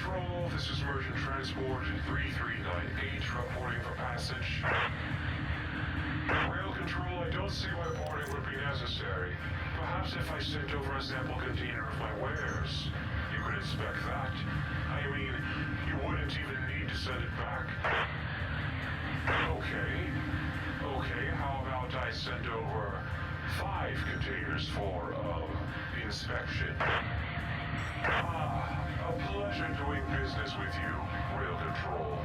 Control, this is Merchant Transport 3398, reporting for passage. Rail Control, I don't see why boarding would be necessary. Perhaps if I sent over a sample container of my wares, you could inspect that. I mean, you wouldn't even need to send it back. Okay, how about I send over 5 containers for, inspection? A pleasure doing business with you, Rail Control.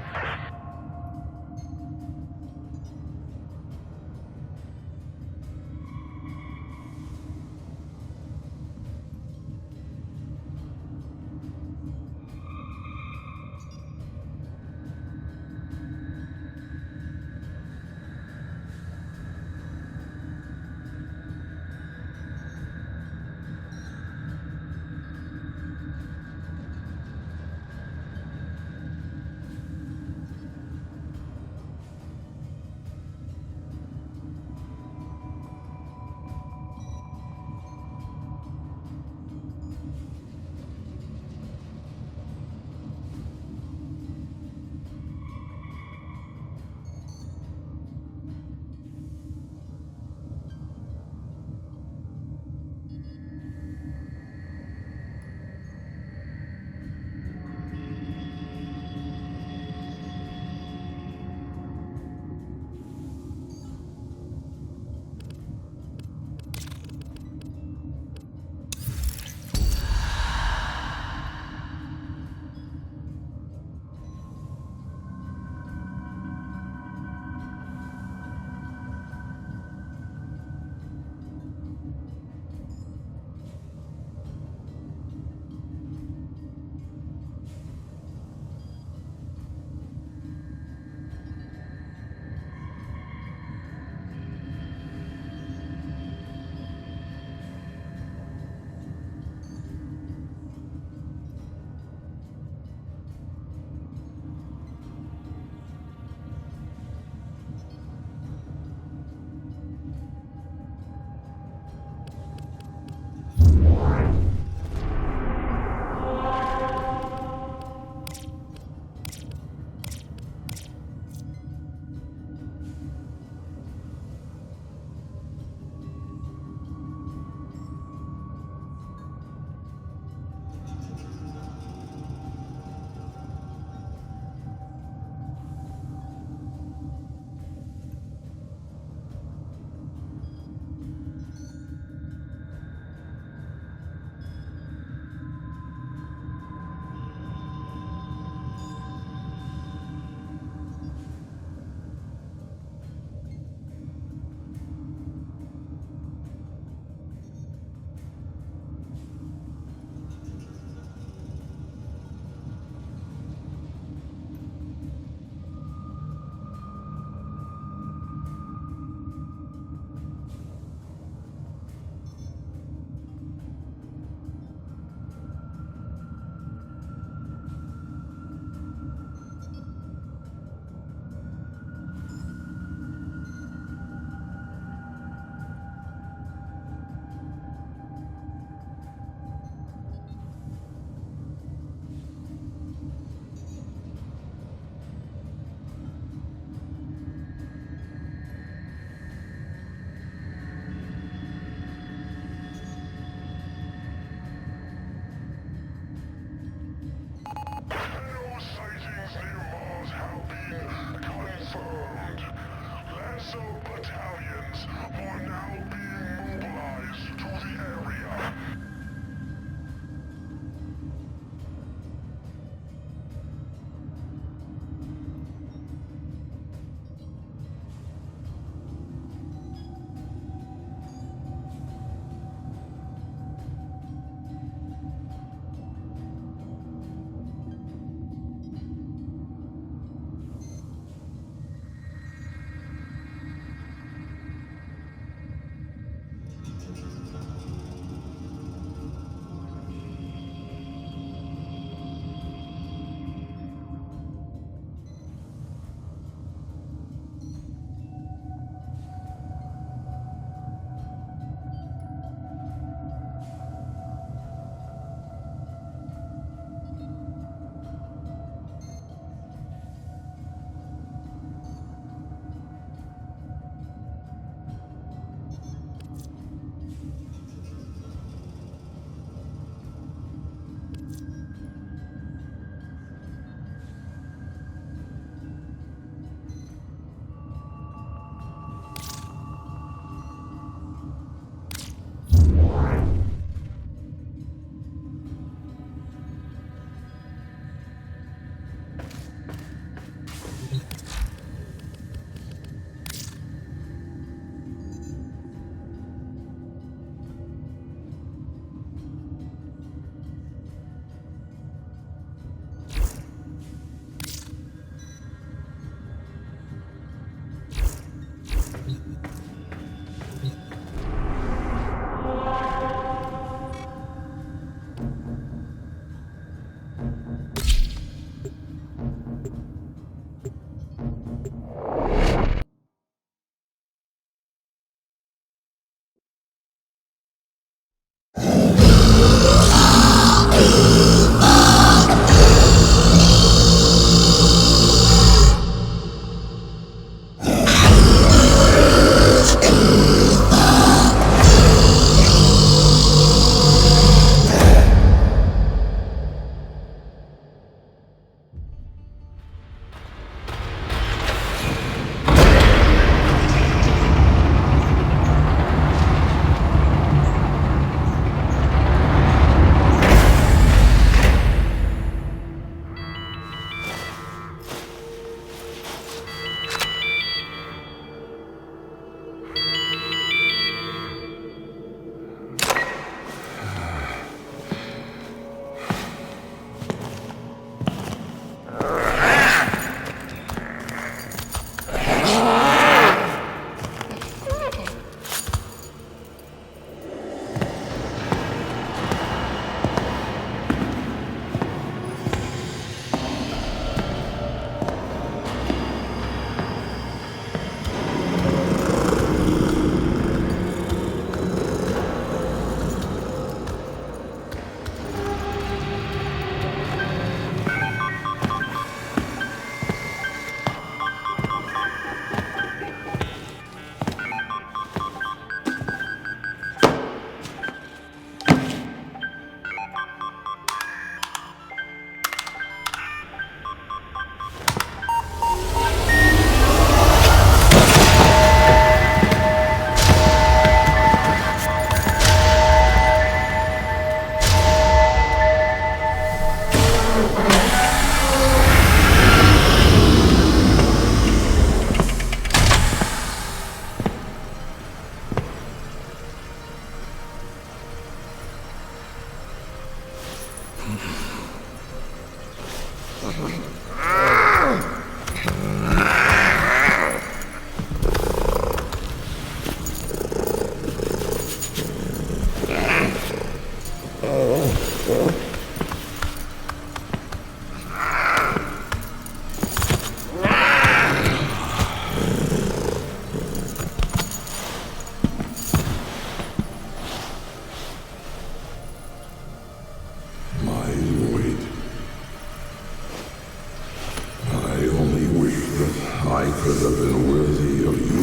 I could have been worthy of you.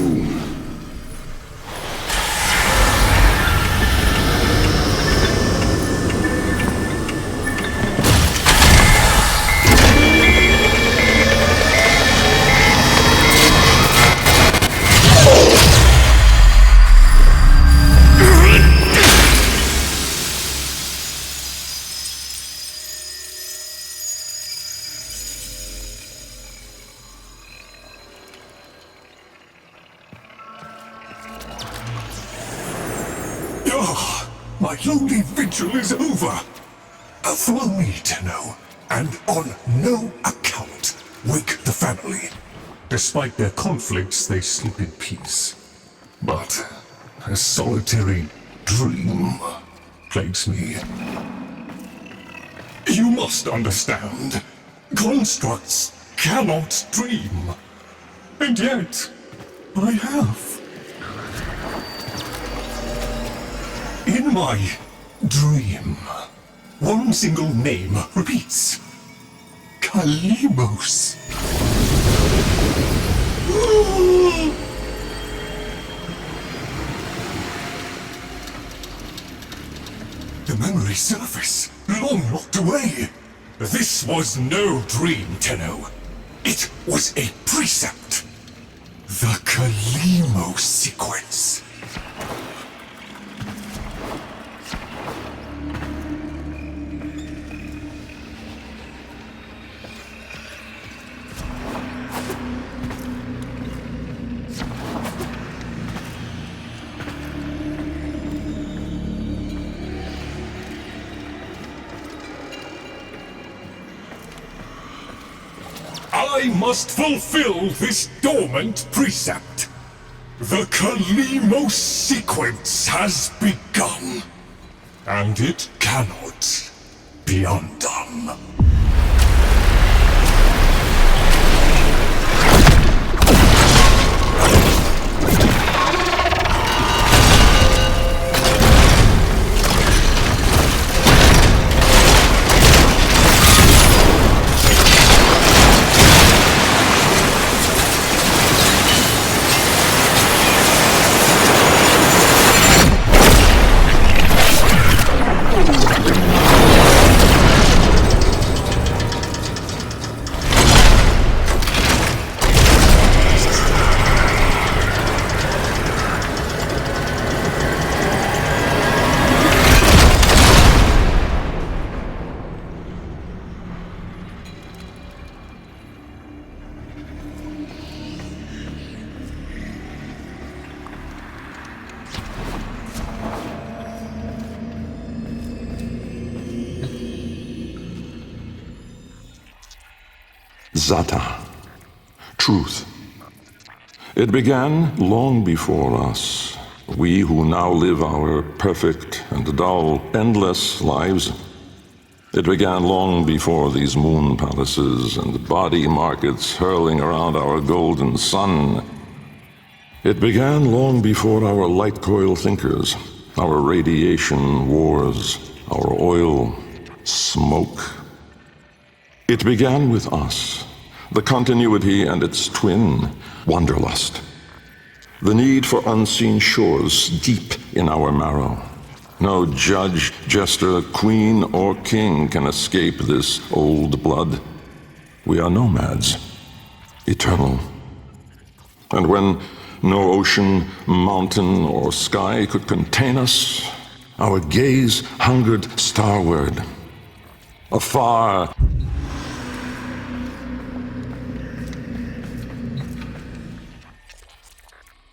My lonely vigil is over. Follow me, Tenno, and on no account wake the family. Despite their conflicts, they sleep in peace. But a solitary dream plagues me. You must understand, constructs cannot dream. And yet, I have. In my dream, one single name repeats. Kalimos. The memory surface, long locked away. This was no dream, Tenno. It was a precept. The Kalimos sequence. I must fulfill this dormant precept. The Kalimos sequence has begun, and it cannot be undone. Zata. Truth. It began long before us, we who now live our perfect and dull, endless lives. It began long before these moon palaces and body markets hurling around our golden sun. It began long before our light coil thinkers, our radiation wars, our oil smoke. It began with us, the continuity and its twin, wanderlust. The need for unseen shores deep in our marrow. No judge, jester, queen, or king can escape this old blood. We are nomads, eternal. And when no ocean, mountain, or sky could contain us, our gaze hungered starward. Afar,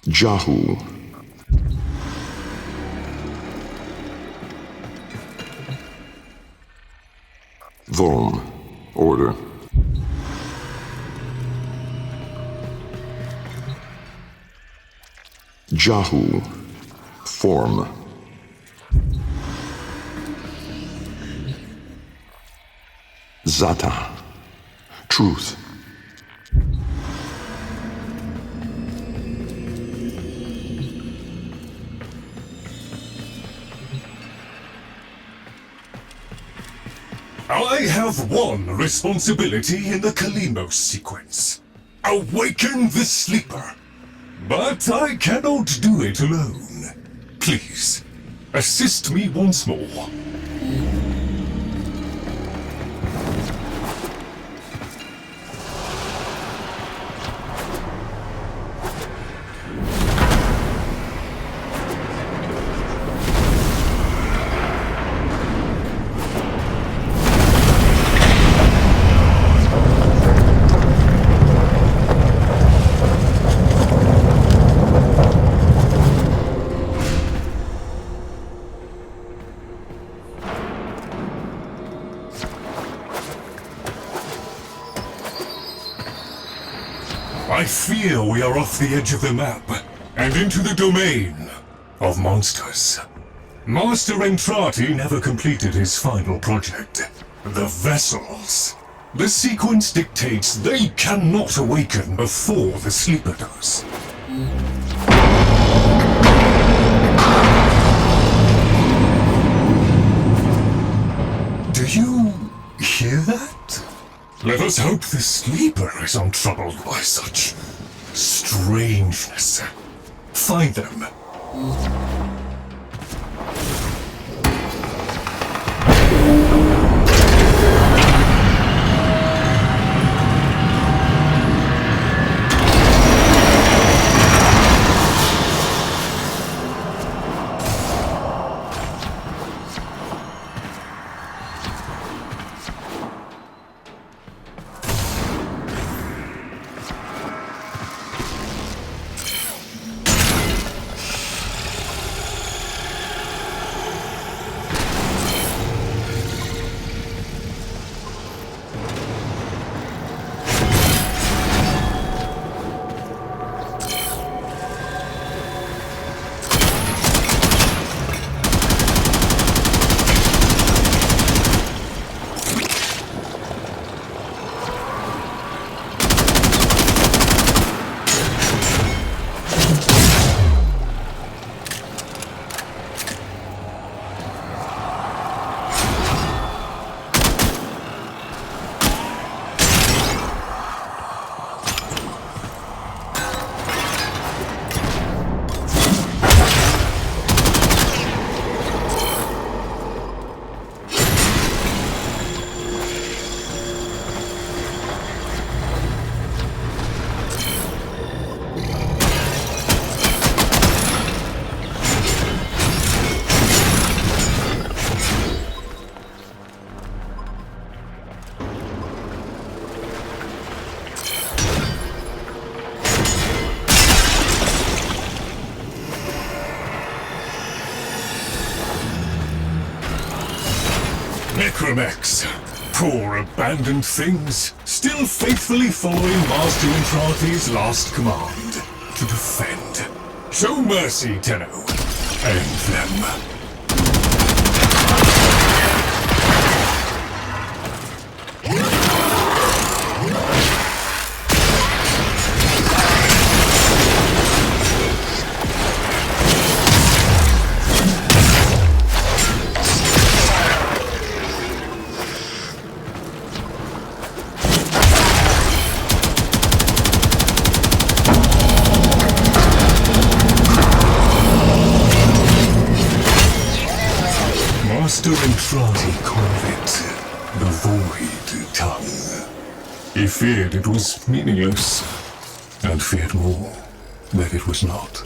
Jahu. Volm. Order. Jahu, form. Zata, truth. I have one responsibility in the Kalimos sequence. Awaken the sleeper. But I cannot do it alone. Please, assist me once more. I fear we are off the edge of the map, and into the domain of monsters. Master Entrati never completed his final project, the vessels. The sequence dictates they cannot awaken before the sleeper does. Do you hear that? Let us hope the sleeper is untroubled by such strangeness. Find them. Necromex, poor abandoned things, still faithfully following Master Entrati's last command, to defend. Show mercy, Tenno. End them. Master Entrati called it the Void Tongue. He feared it was meaningless, and feared more that it was not.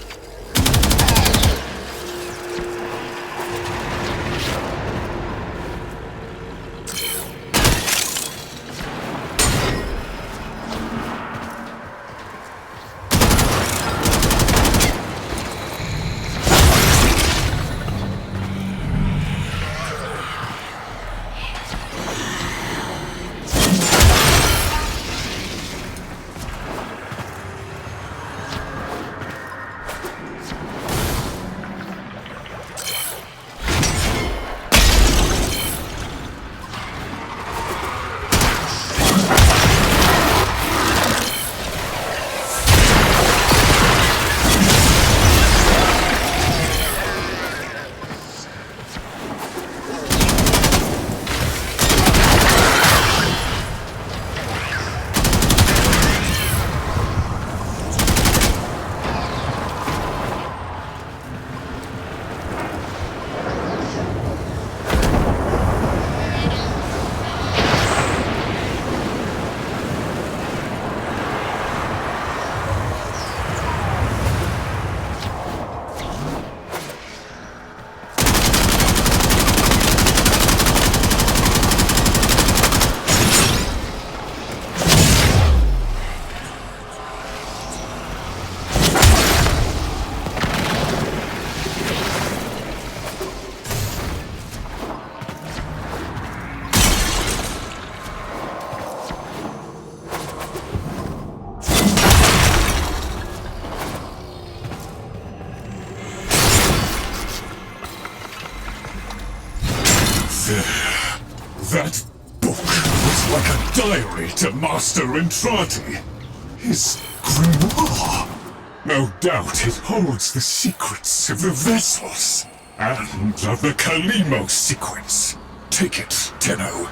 like a diary to Master Entrati. His grimoire. No doubt it holds the secrets of the vessels and of the Kalimo sequence. Take it, Tenno.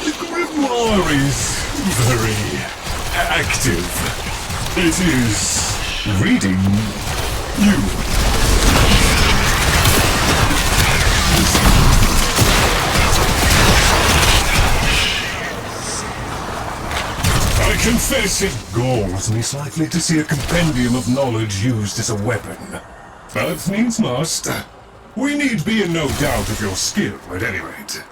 The grimoire is very active. It is reading you. I confess it galls me slightly to see a compendium of knowledge used as a weapon. But needs must. We need be in no doubt of your skill, at any rate.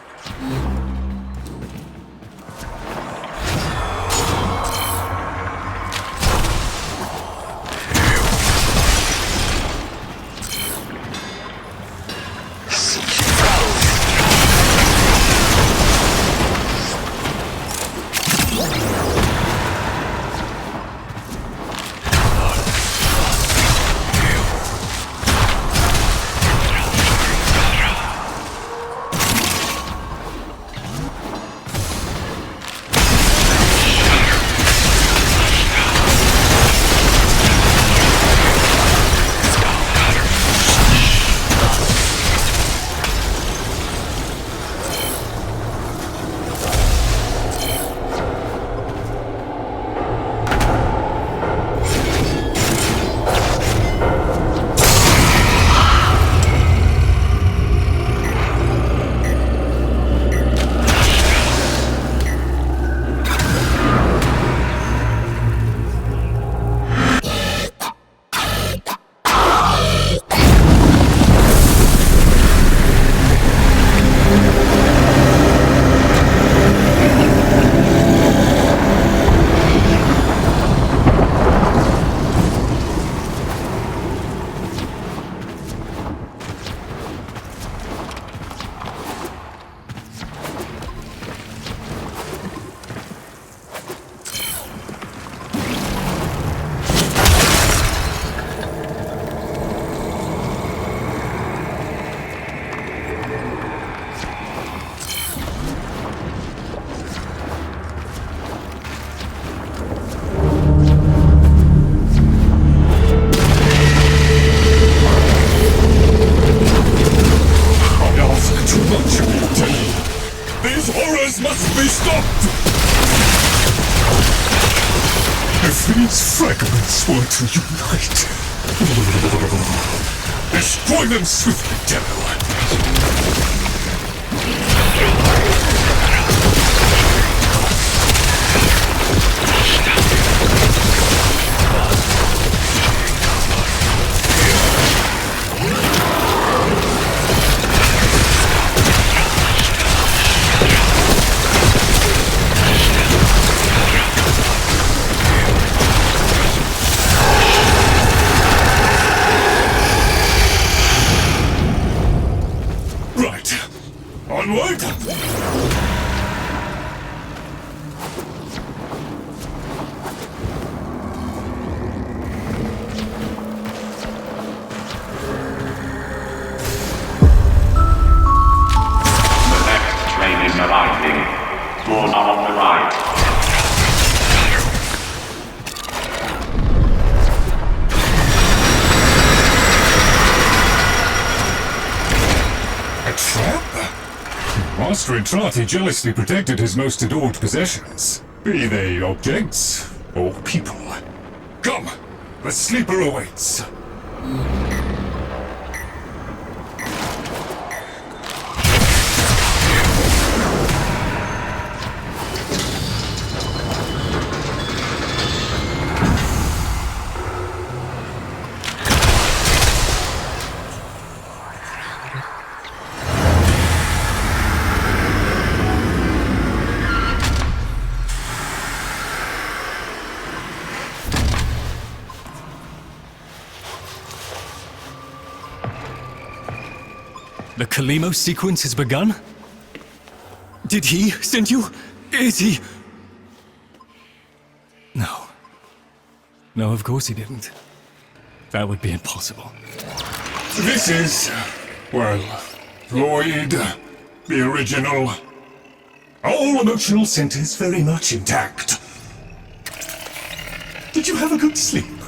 If these fragments were to unite, destroy them swiftly, Tenno. Right. Onward! Spawn on the right. A trap? Master Entrati jealously protected his most adored possessions, be they objects or people. Come, the sleeper awaits. The Kalimo sequence has begun? Did he send you? Is he? No. No, of course he didn't. That would be impossible. This is, well, Lloyd, the original. All emotional centers very much intact. Did you have a good sleep?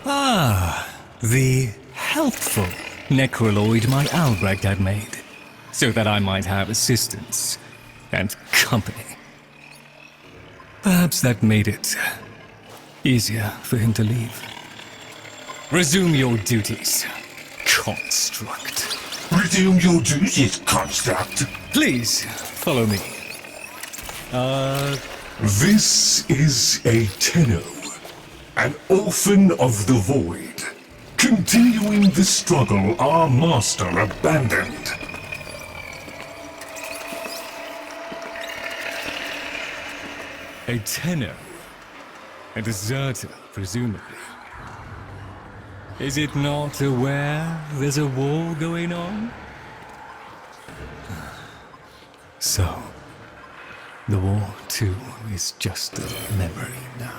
Ah, the helpful necroloid my Albrecht had made, so that I might have assistance and company. Perhaps that made it easier for him to leave. Resume your duties, construct. Resume your duties, construct. Please, follow me. This is a Tenno, an orphan of the void, continuing the struggle our master abandoned. A tenor. A deserter, presumably. Is it not aware there's a war going on? So, the war too is just a memory now.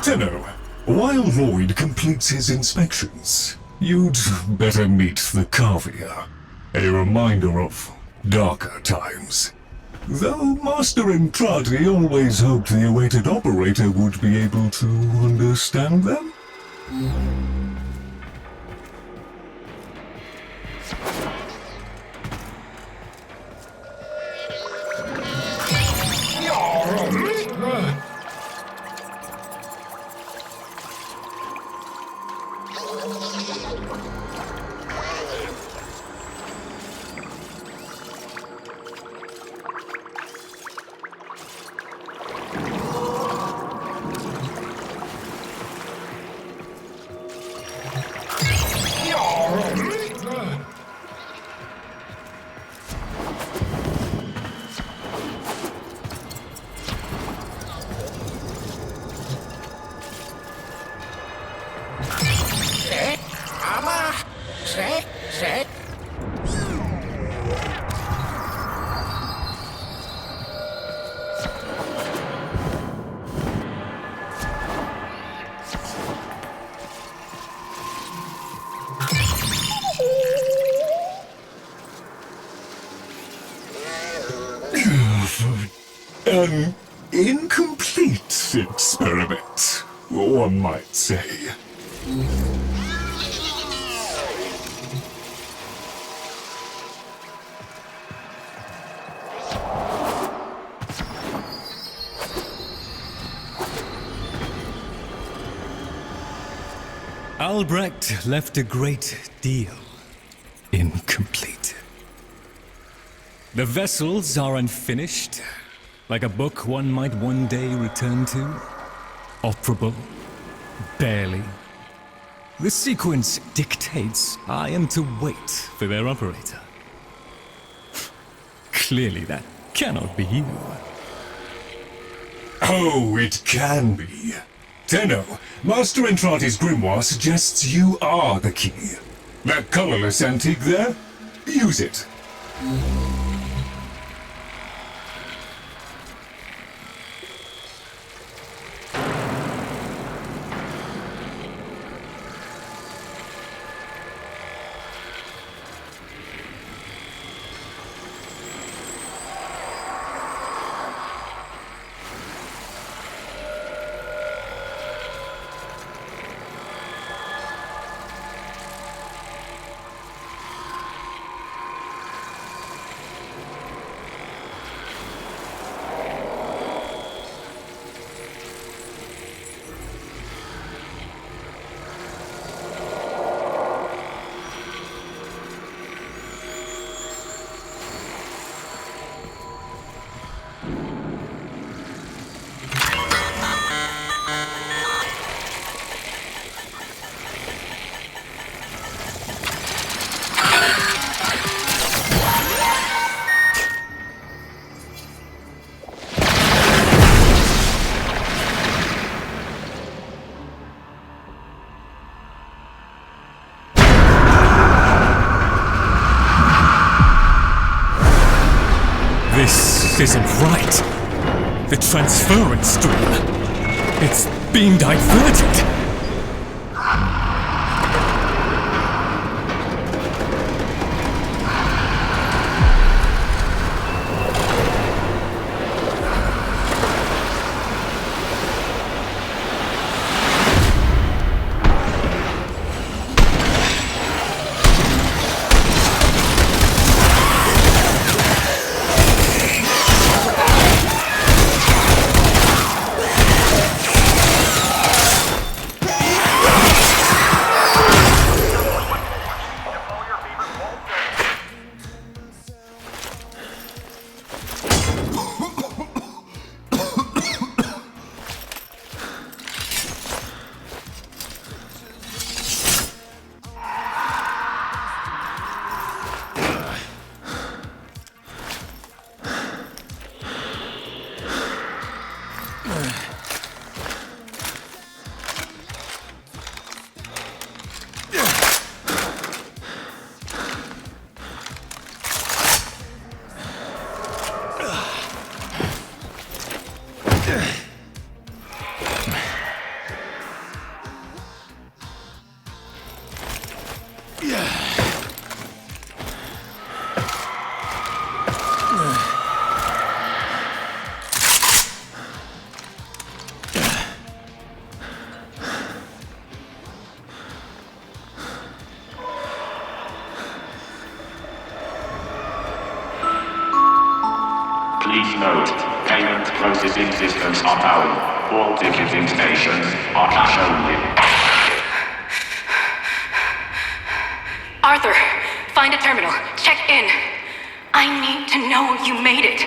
Tenno, while Lloyd completes his inspections, you'd better meet the Cavia, a reminder of darker times. Though Master Entrati always hoped the awaited operator would be able to understand them. An incomplete experiment, one might say. Albrecht left a great deal incomplete. The vessels are unfinished, like a book one might one day return to. Operable, barely. The sequence dictates I am to wait for their operator. Clearly that cannot be you. Oh, it can be. Tenno, Master Entrati's grimoire suggests you are the key. That colorless antique there? Use it. This isn't right. The transference stream. It's being diverted. Please note, payment processing systems are down. All ticketing stations are cash only. Arthur, find a terminal. Check in. I need to know you made it.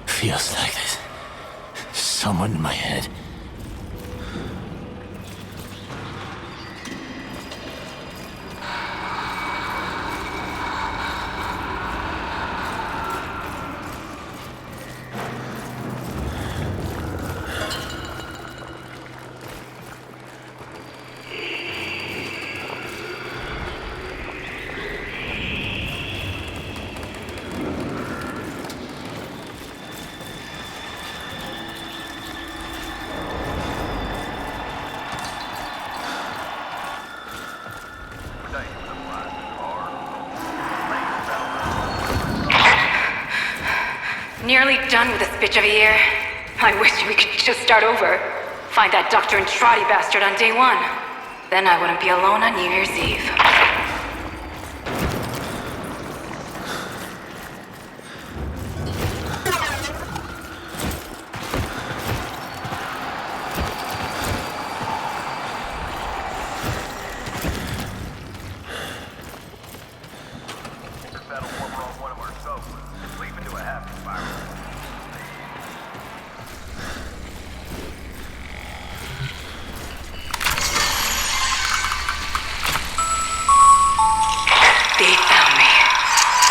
Feels like there's someone in my head. Nearly done with this bitch of a year. I wish we could just start over. Find that Doctor and Trotty bastard on day one. Then I wouldn't be alone on New Year's Eve.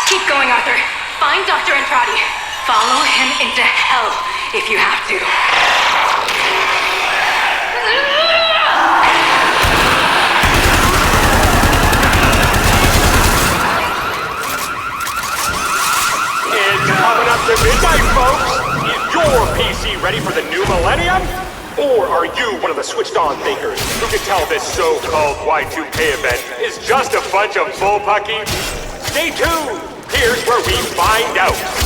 Keep going, Arthur. Find Dr. Entrati. Follow him into hell if you have to. It's Coming up to midnight, folks! Is your PC ready for the new millennium? Or are you one of the switched-on thinkers who can tell this so-called Y2K event is just a bunch of bullpucky? Stay tuned! Here's where we find out.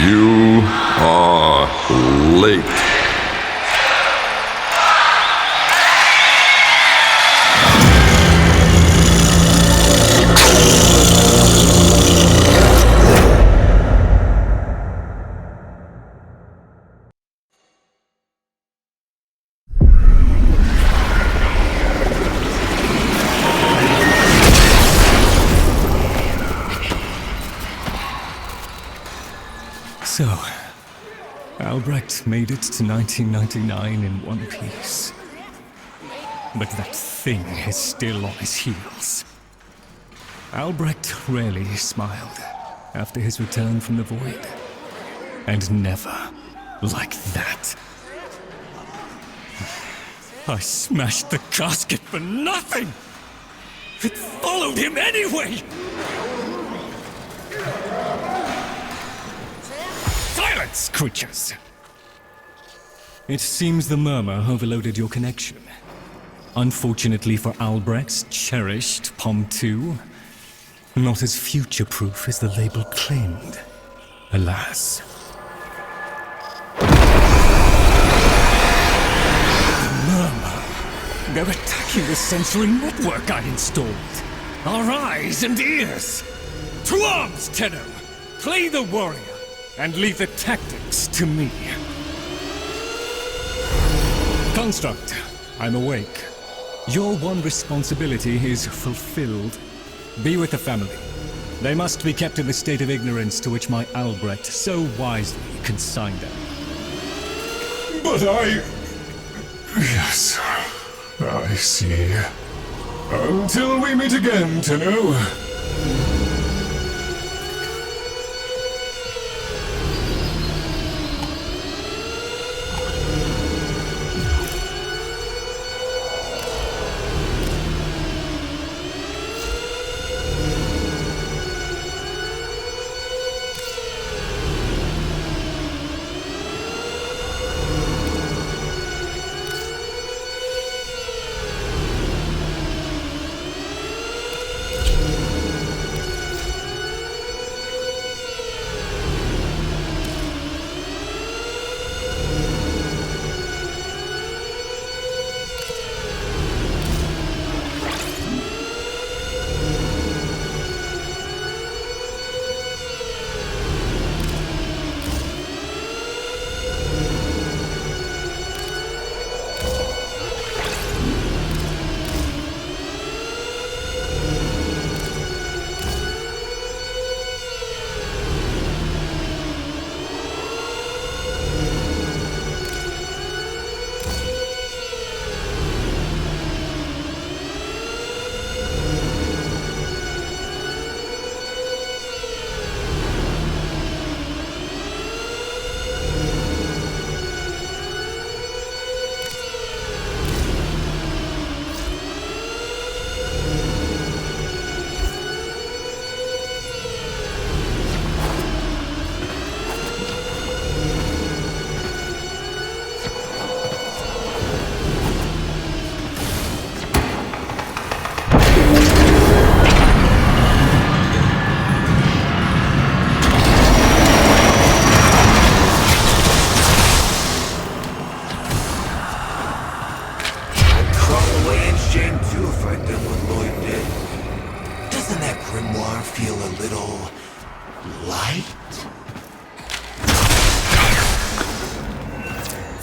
You are late. So, Albrecht made it to 1999 in one piece. But that thing is still on his heels. Albrecht rarely smiled after his return from the void. And never like that. I smashed the casket for nothing! It followed him anyway! Silence, creatures! It seems the murmur overloaded your connection. Unfortunately for Albrecht's cherished POM 2, not as future-proof as the label claimed. Alas. The murmur. They're attacking the sensory network I installed. Our eyes and ears. To arms, Tenno! Play the warrior, and leave the tactics to me. Construct, I'm awake. Your one responsibility is fulfilled. Be with the family. They must be kept in the state of ignorance to which my Albrecht so wisely consigned them. But Yes, I see. Until we meet again, Tenno.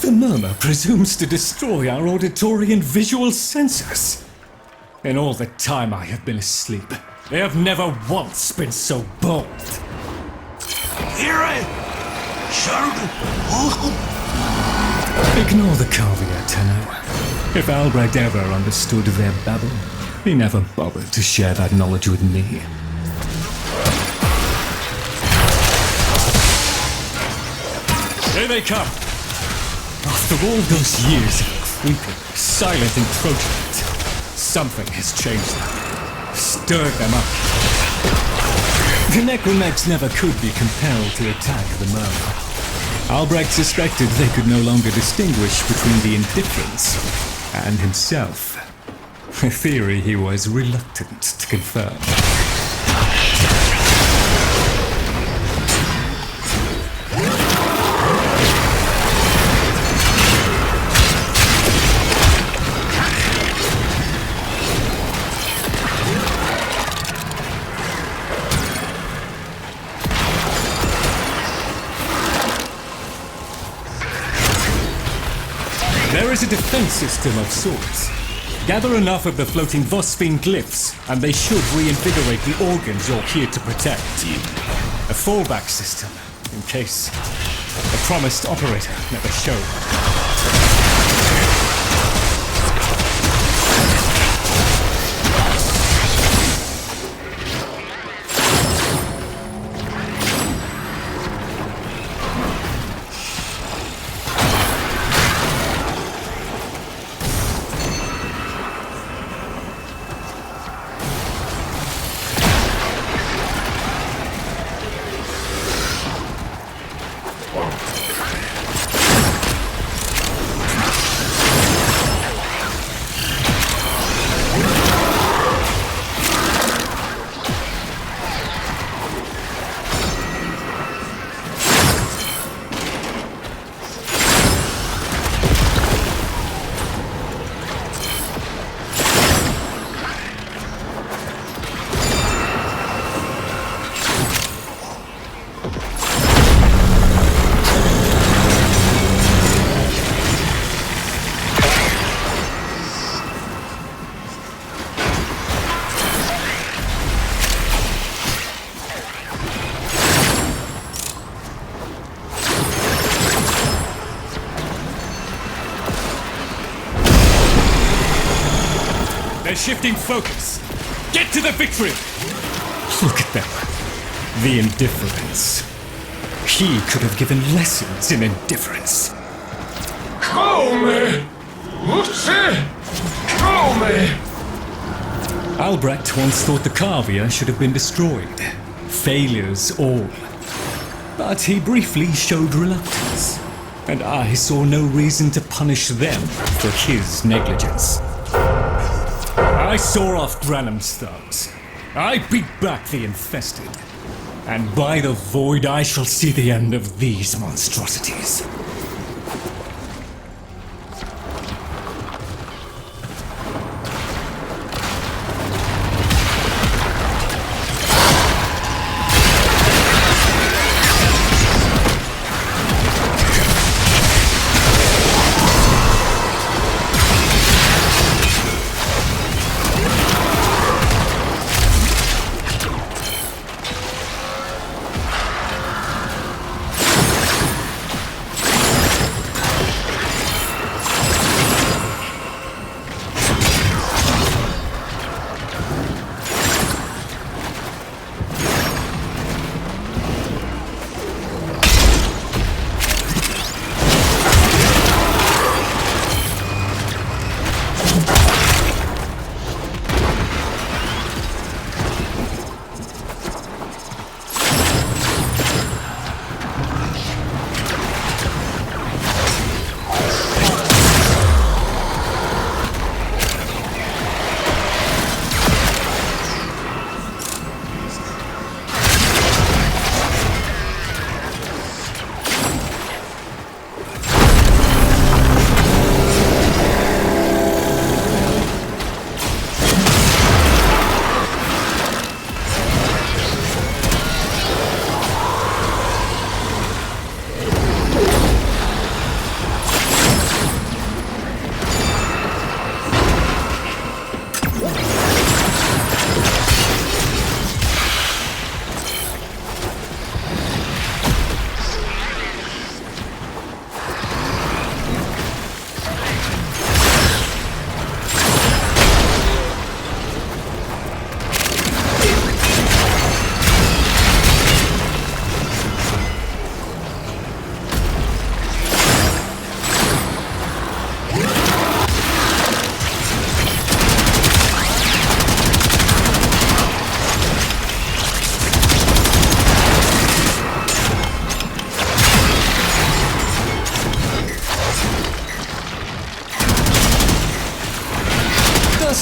The murmur presumes to destroy our auditory and visual senses. In all the time I have been asleep, they have never once been so bold. Hear it? Shout! Ignore the caveat, Tenno. If Albrecht ever understood their babble, he never bothered to share that knowledge with me. Here they come! After all those years of creeping, silent encroachment, something has changed them, stirred them up. The Necromecs never could be compelled to attack the murmur. Albrecht suspected they could no longer distinguish between the indifferents and himself. A theory he was reluctant to confirm. There is a defense system of sorts. Gather enough of the floating Warframe glyphs, and they should reinvigorate the organs you're here to protect. A fallback system, in case the promised operator never showed. They're shifting focus. Get to the victory! Look at them. The indifference. He could have given lessons in indifference. Come! Come! Albrecht once thought the Cavia should have been destroyed. Failures all. But he briefly showed reluctance. And I saw no reason to punish them for his negligence. I saw off Granum's thugs. I beat back the infested. And by the void I shall see the end of these monstrosities.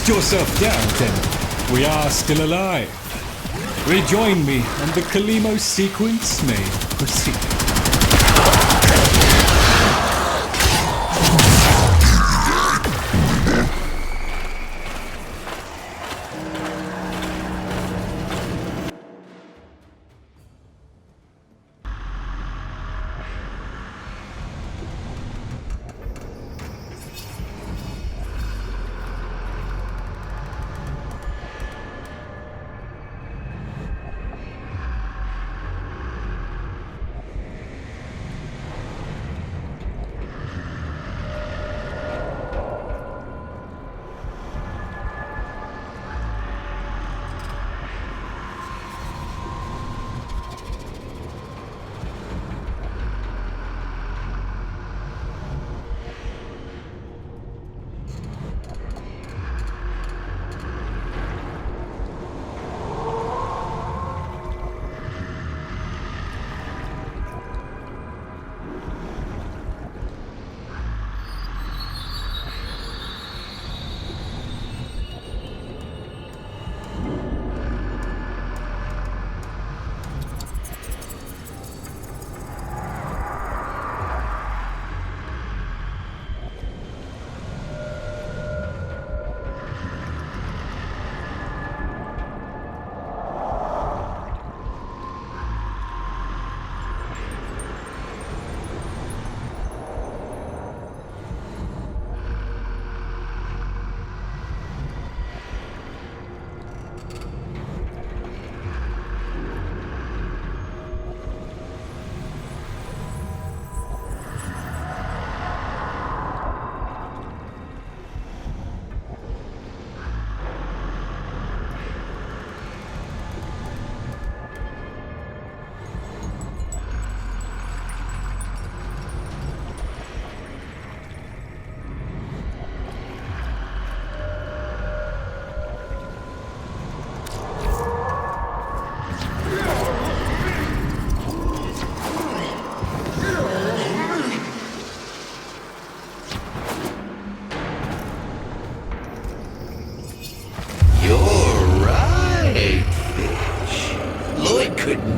Put yourself down, then. We are still alive. Rejoin me, and the Kalimo sequence may proceed.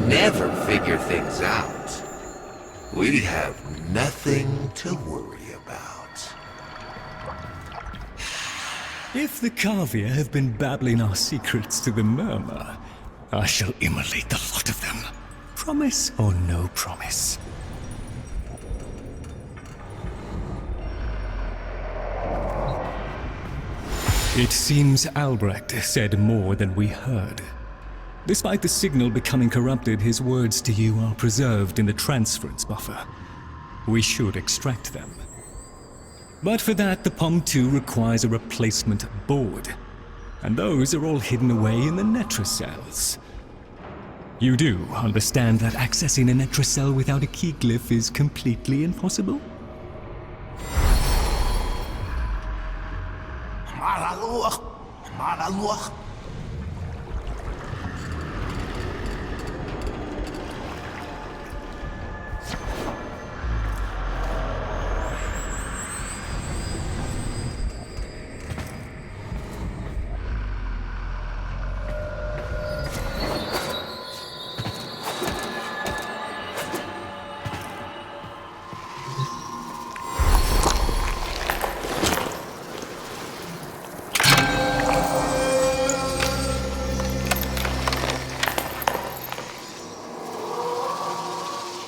Never figure things out. We have nothing to worry about. If the Kavir have been babbling our secrets to the Murmur, I shall immolate the lot of them. Promise or no promise? It seems Albrecht said more than we heard. Despite the signal becoming corrupted, his words to you are preserved in the transference buffer. We should extract them. But for that, the POM-2 requires a replacement board. And those are all hidden away in the Netracels. You do understand that accessing a Netracell without a key glyph is completely impossible?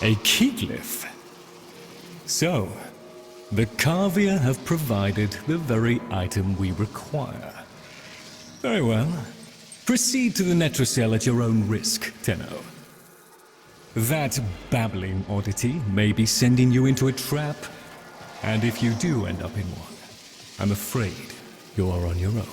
A key glyph. So, the Kavir have provided the very item we require. Very well. Proceed to the Netracell at your own risk, Tenno. That babbling oddity may be sending you into a trap, and if you do end up in one, I'm afraid you are on your own.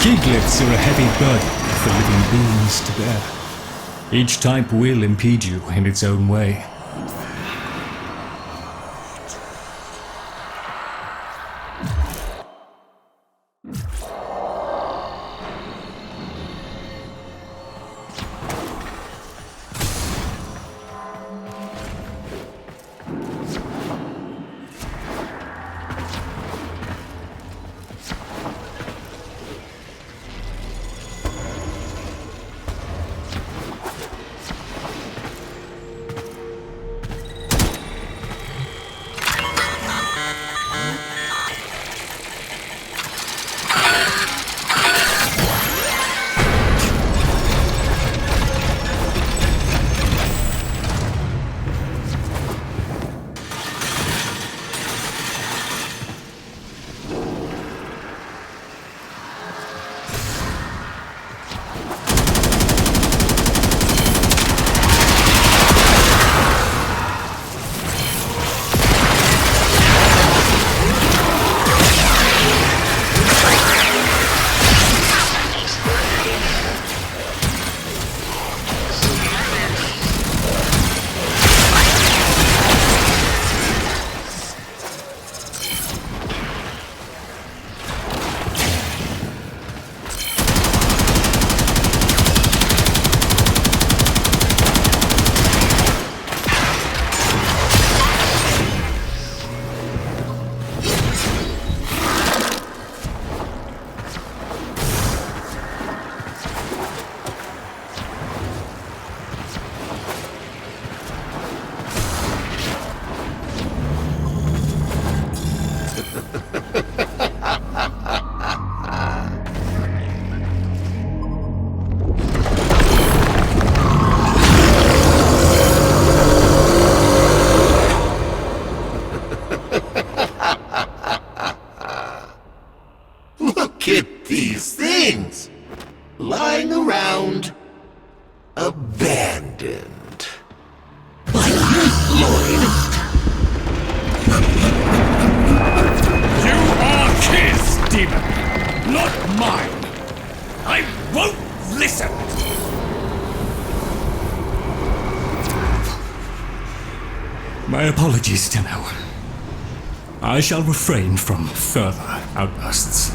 Key glyphs are a heavy burden for living beings to bear. Each type will impede you in its own way. abandoned. By you, Lloyd. You are his demon, not mine. I won't listen. My apologies, Tenno. I shall refrain from further outbursts.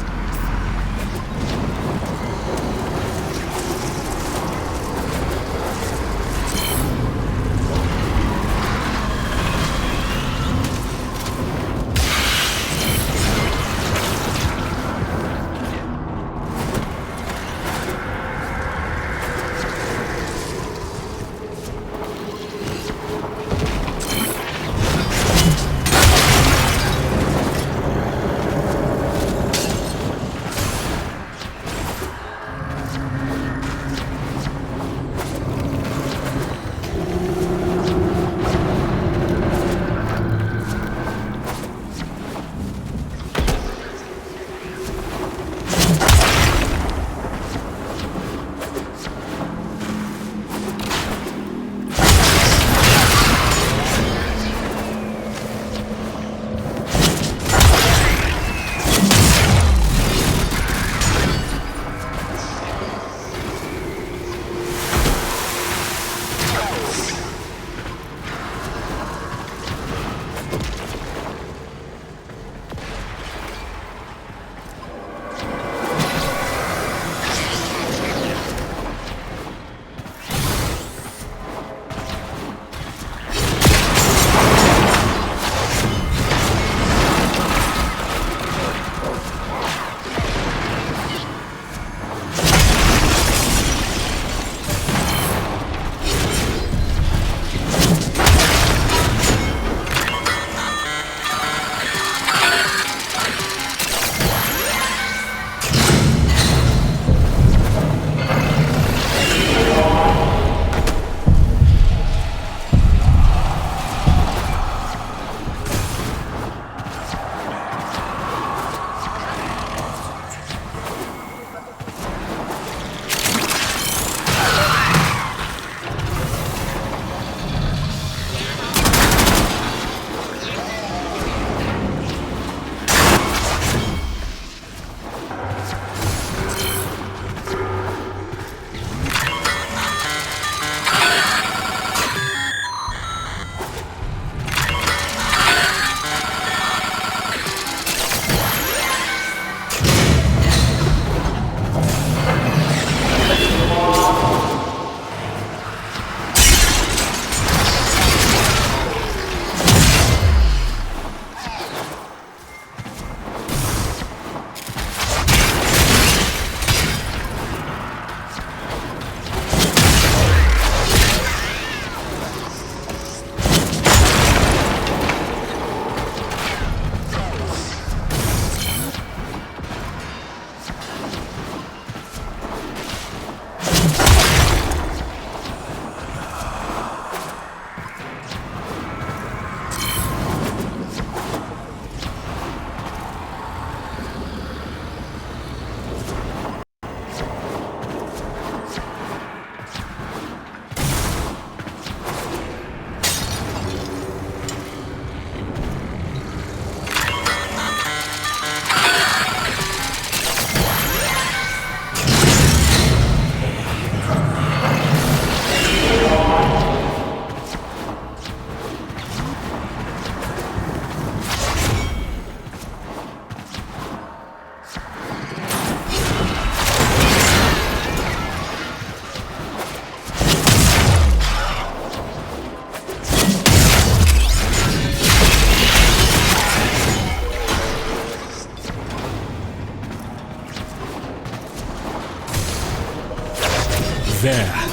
There,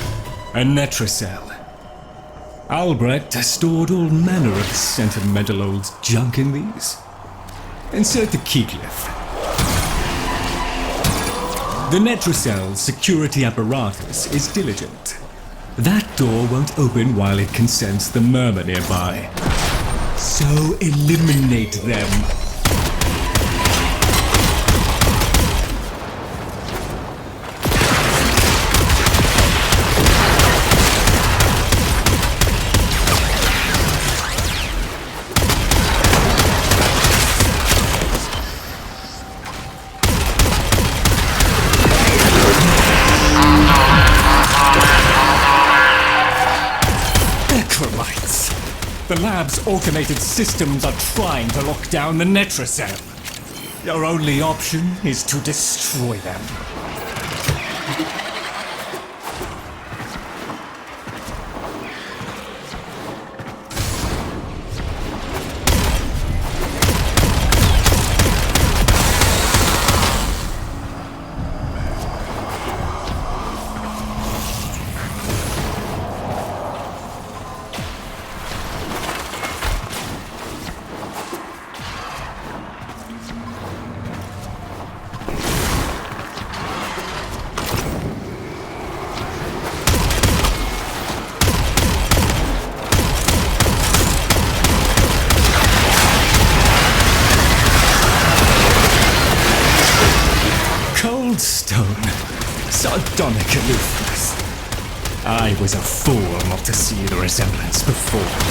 a Netracell. Albrecht has stored all manner of sentimental old junk in these. Insert the keycliff. The Netracell's security apparatus is diligent. That door won't open while it can sense the murmur nearby. So eliminate them. The lab's automated systems are trying to lock down the Netracell. Your only option is to destroy them. Stone. Sardonic aloofness. I was a fool not to see the resemblance before.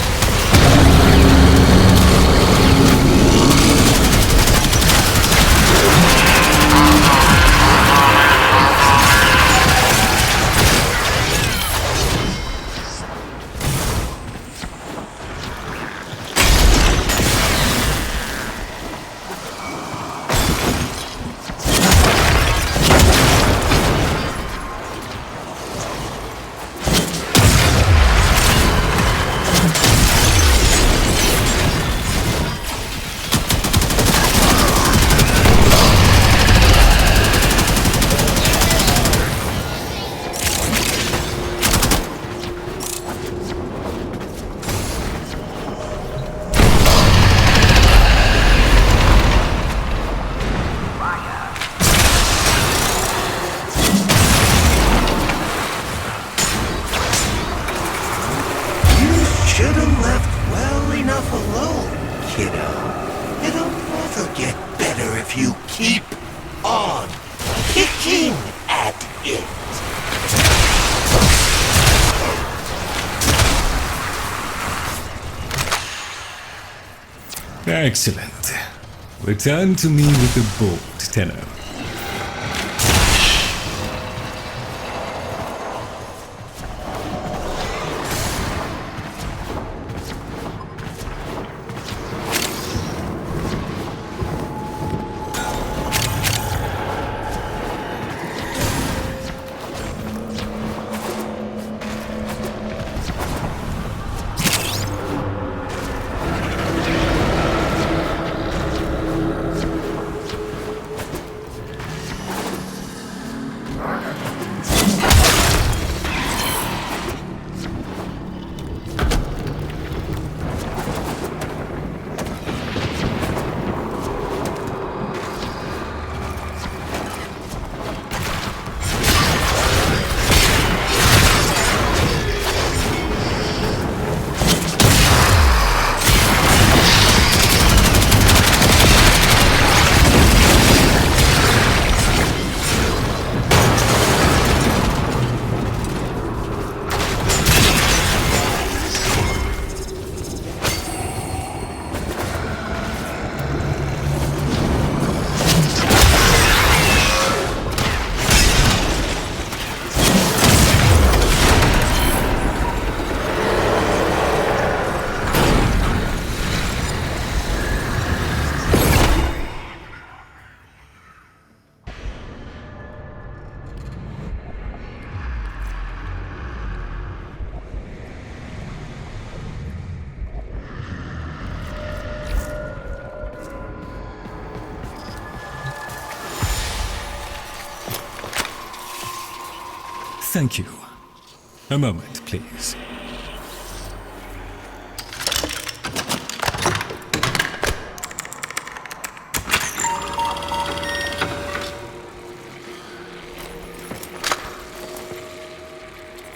Excellent. Return to me with the bolt, Tenno. Thank you. A moment, please.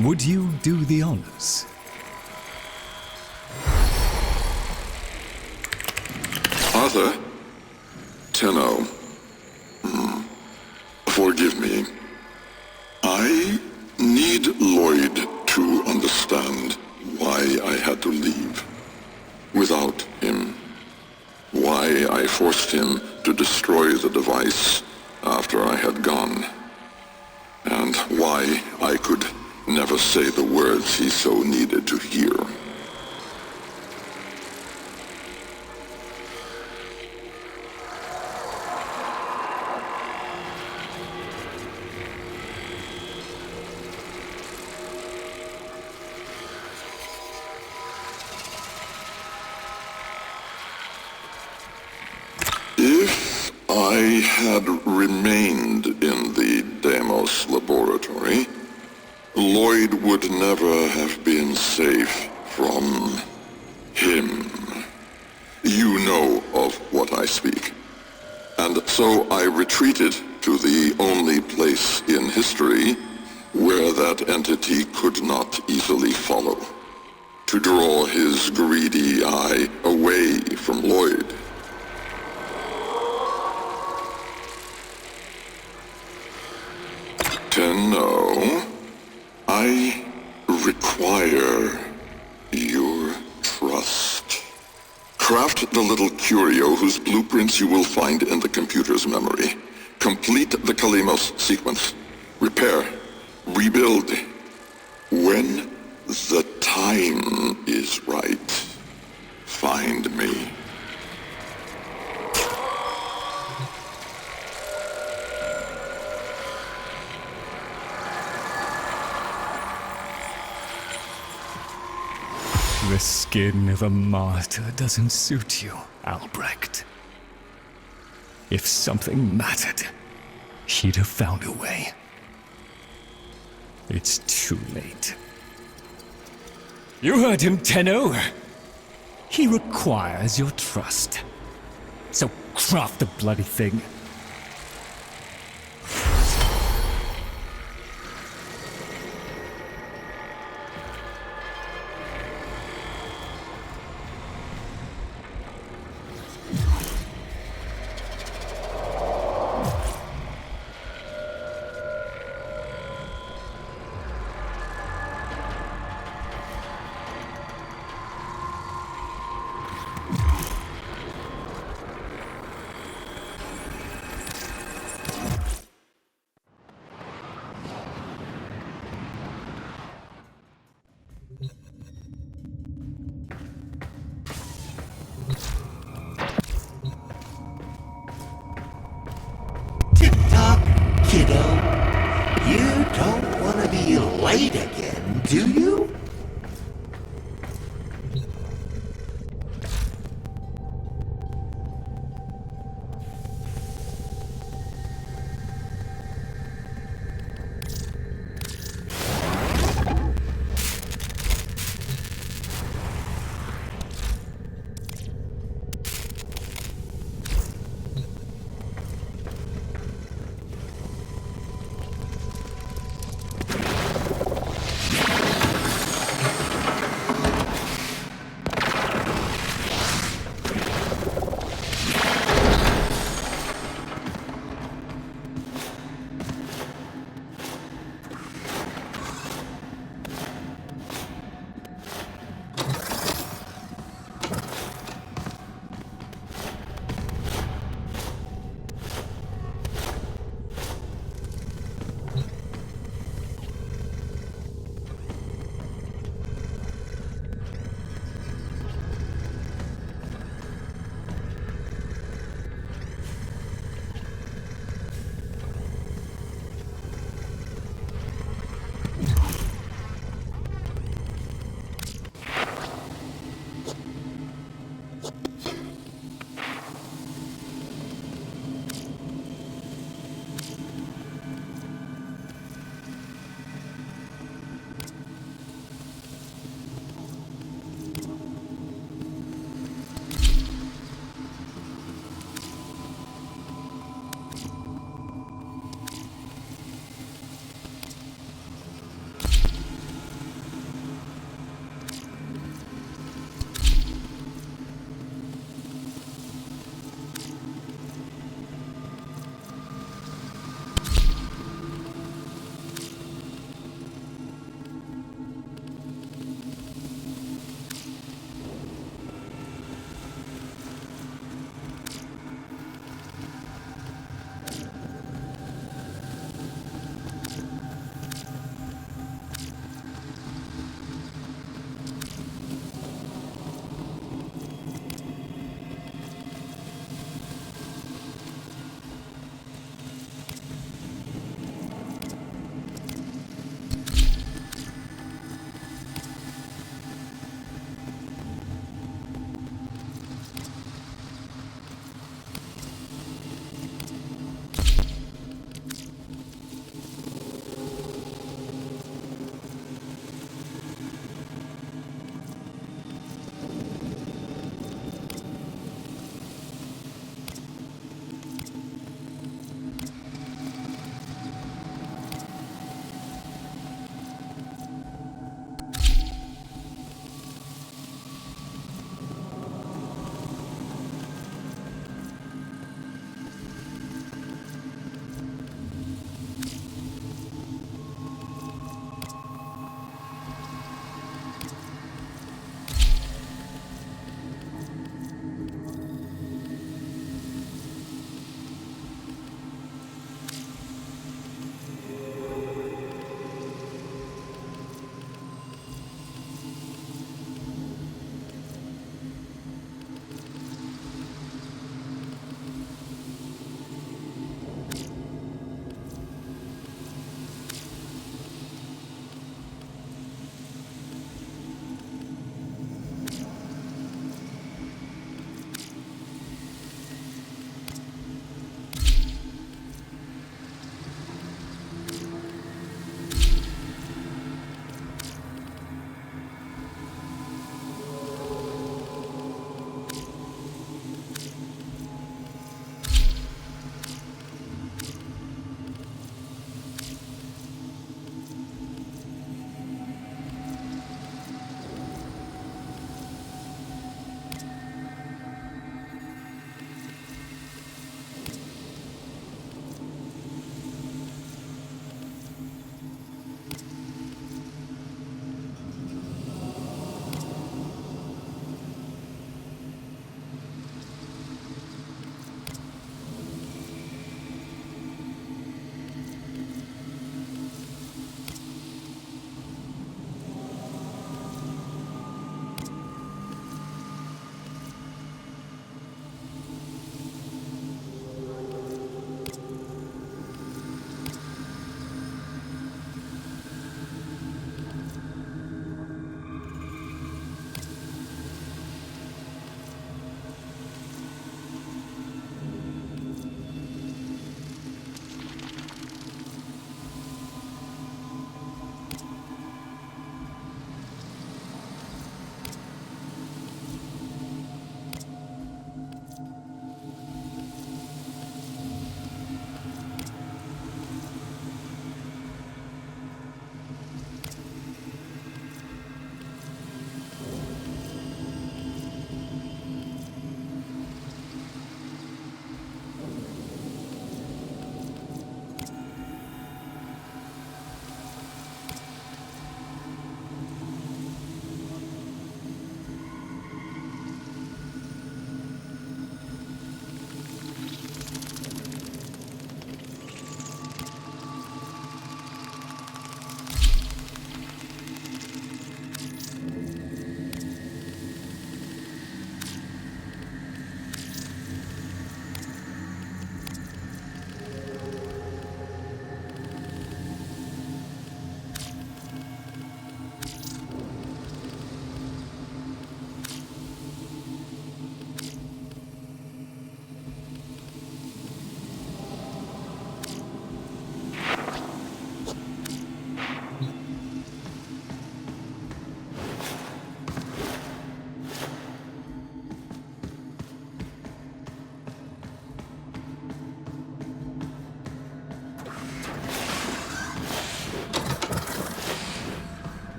Would you do the honors? Arthur? Tenno. Forgive me. I need Lloyd to understand why I had to leave. Without him. Why I forced him to destroy the device after I had gone. And why I could never say the words he so needed to hear. had remained in the Deimos laboratory, Lloyd would never have been safe from him. You know of what I speak. And so I retreated to the only place in history where that entity could not easily follow, to draw his greedy eye away from Lloyd. Tenno, I require your trust. Craft the little curio whose blueprints you will find in the computer's memory. Complete the Kalimos sequence. Repair. Rebuild. When the time is right, find me. The skin of a martyr doesn't suit you, Albrecht. If something mattered, he'd have found a way. It's too late. You heard him, Tenno. He requires your trust. So craft the bloody thing. Tick-tock, kiddo. You don't want to be late again, do you?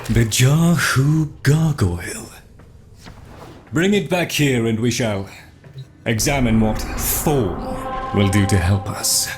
The Jahu gargoyle. Bring it back here and we shall examine what form will do to help us.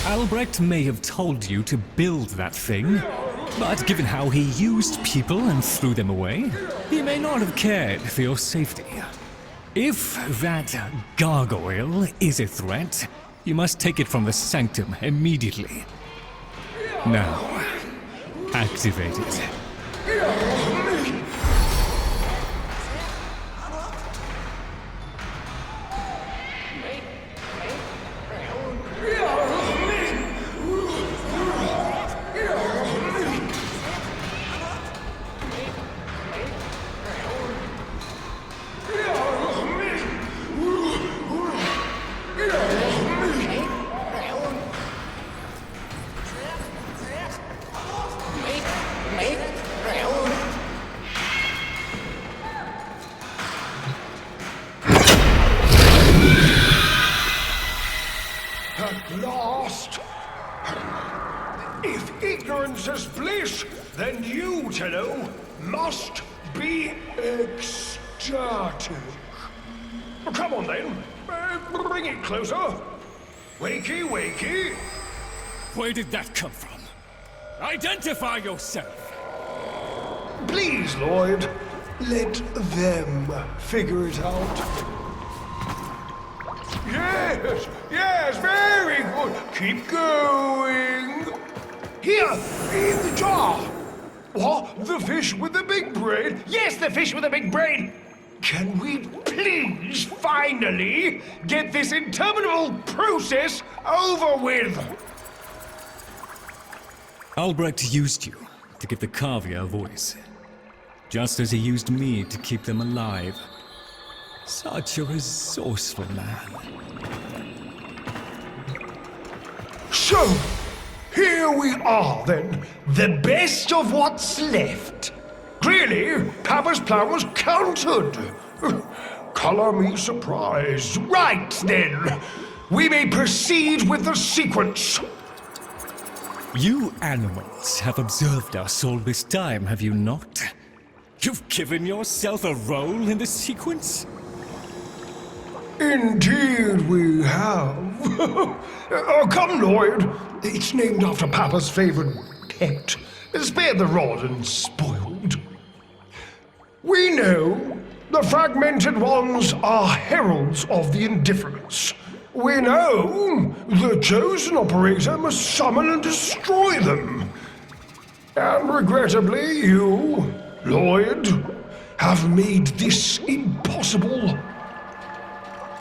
Albrecht may have told you to build that thing, but given how he used people and threw them away, he may not have cared for your safety. If that gargoyle is a threat, you must take it from the sanctum immediately. Now, activate it. At last! If ignorance is bliss, then you, Tenno, must be ecstatic. Come on then, bring it closer. Wakey, wakey. Where did that come from? Identify yourself! Please, Lloyd, let them figure it out. Yes, yes, very good. Keep going. Here, in the jar. What? The fish with the big brain? Yes, the fish with the big brain. Can we please finally get this interminable process over with? Albrecht used you to give the Cavia a voice, just as he used me to keep them alive. Such a resourceful man. So, here we are then, the best of what's left. Clearly, Papa's plan was countered. Color me surprised. Right then, we may proceed with the sequence. You animals have observed us all this time, have you not? You've given yourself a role in the sequence? Indeed we have. Oh, come, Lloyd. It's named after Papa's favorite pet. Spared the rod and spoiled. We know the fragmented ones are heralds of the indifference. We know the chosen operator must summon and destroy them. And regrettably, you, Lloyd, have made this impossible.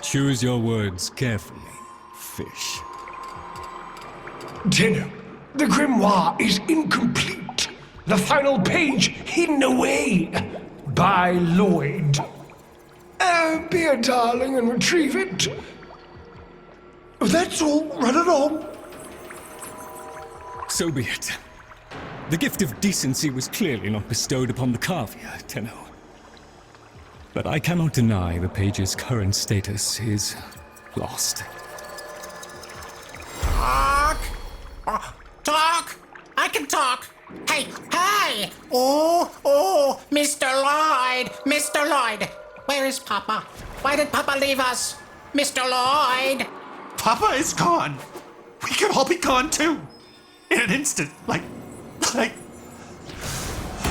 Choose your words carefully, fish. Tenno, the grimoire is incomplete. The final page hidden away by Lloyd. Be a darling and retrieve it. That's all. Run along. So be it. The gift of decency was clearly not bestowed upon the Cavia, Tenno. But I cannot deny the page's current status is lost. Talk! Talk! I can talk! Hey, hey! Oh, Mr. Lloyd! Mr. Lloyd! Where is Papa? Why did Papa leave us? Mr. Lloyd! Papa is gone. We could all be gone too. In an instant. Like...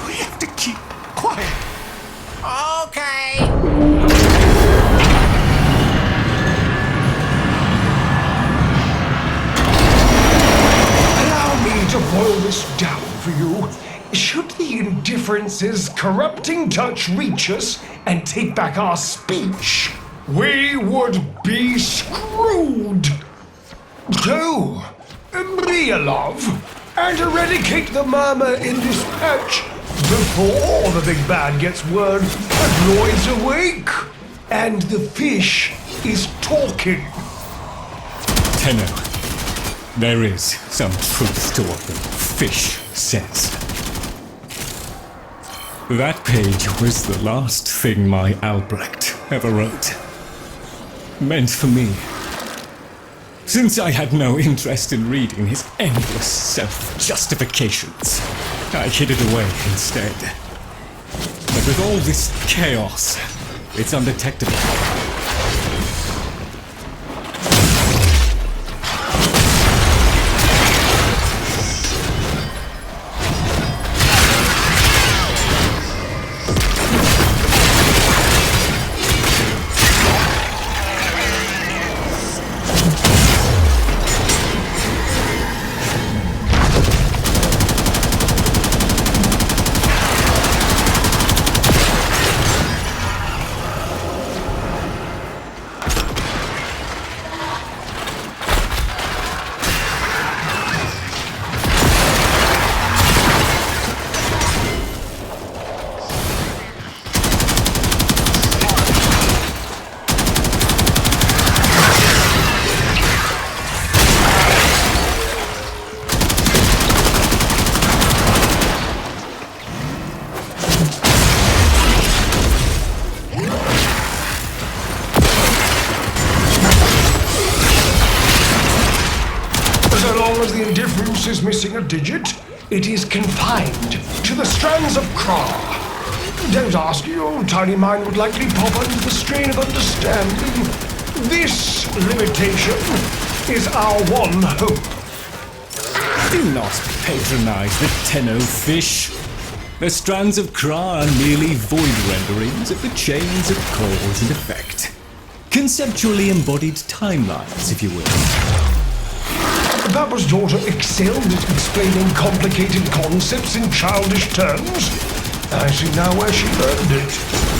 We have to keep quiet. Okay. Allow me to boil this down Should the indifference's corrupting touch reach us and take back our speech, we would be screwed. So, be love, and eradicate the murmur in this patch before the big bad gets word that Lloyd's awake and the fish is talking. Tenno, there is some truth to what the fish says. That page was the last thing my Albrecht ever wrote. Meant for me. Since I had no interest in reading his endless self-justifications, I hid it away instead. But with all this chaos, it's undetectable. The indifference is missing a digit. It is confined to the strands of Kra. Don't ask, your tiny mind would likely pop under the strain of understanding. This limitation is our one hope. Do not patronize the Tenno fish. The strands of Kra are merely void renderings of the chains of cause and effect. Conceptually embodied timelines, if you will. Papa's daughter excelled at explaining complicated concepts in childish terms. I see now where she learned it.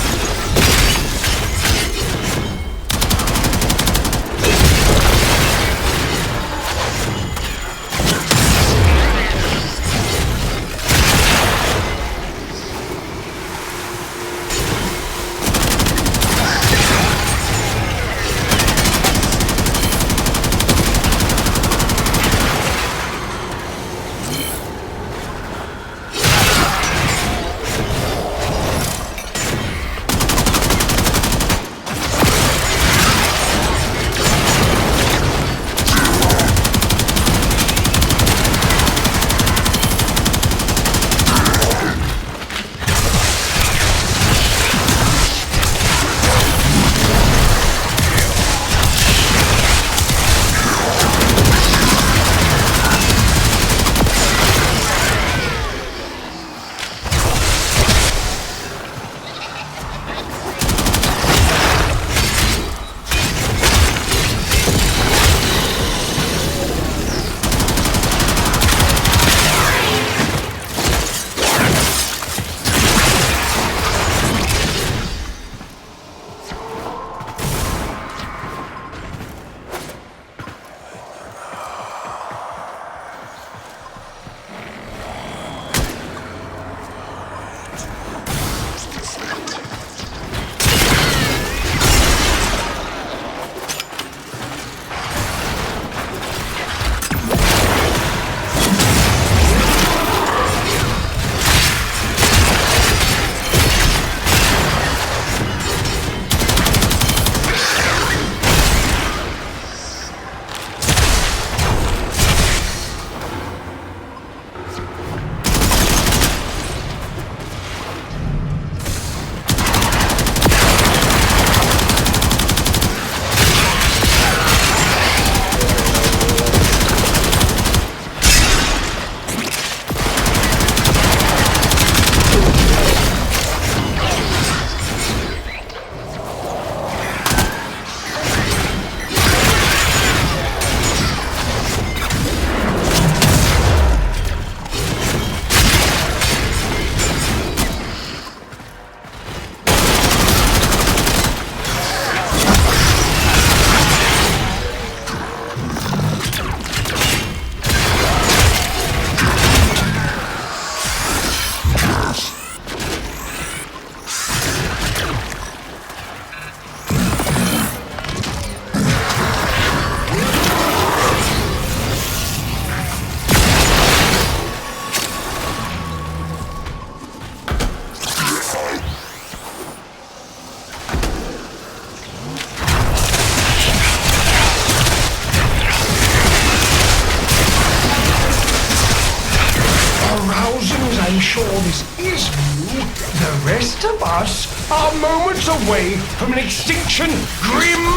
rest of us are moments away from an extinction grim,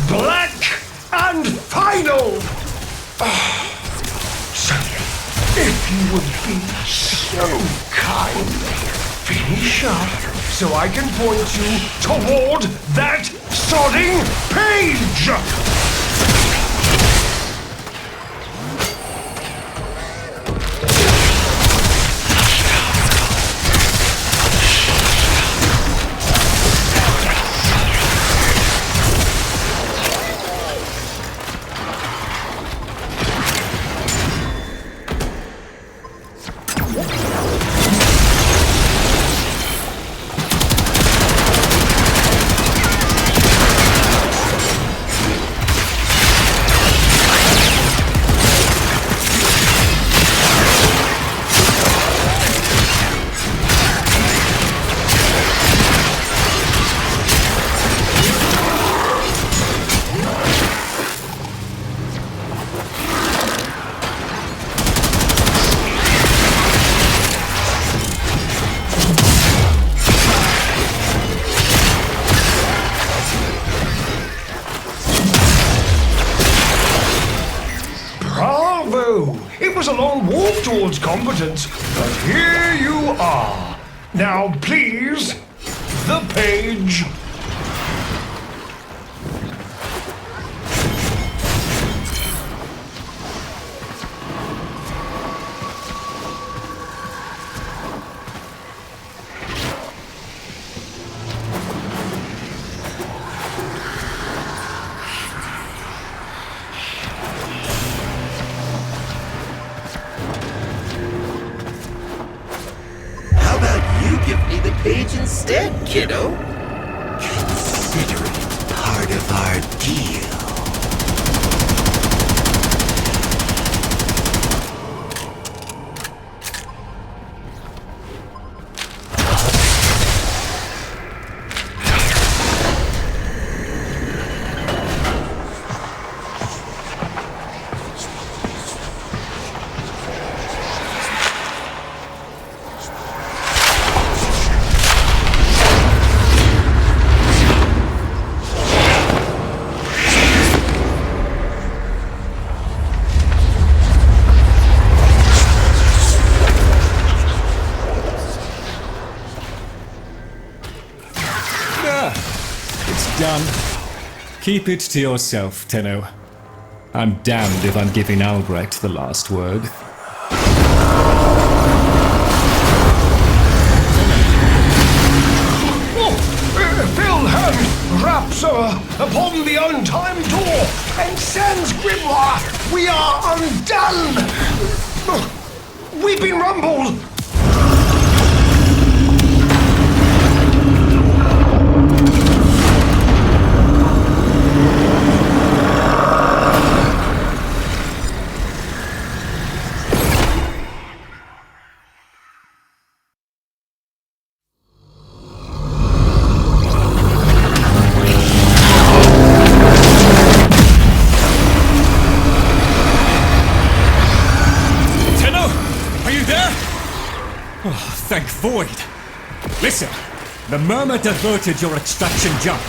black, and final. So, if you would be so kind, finish up so I can point you toward that sodding page! It was a long walk towards competence, but here you are. Now, please, the page. Page instead, kiddo. Consider it part of our deal. Done. Keep it to yourself, Tenno. I'm damned if I'm giving Albrecht the last word. Filled hand raps upon the untimed door, and sans grimoire, we are undone! We've been rumbled! Thank Void! Listen, the Murmur diverted your extraction jump.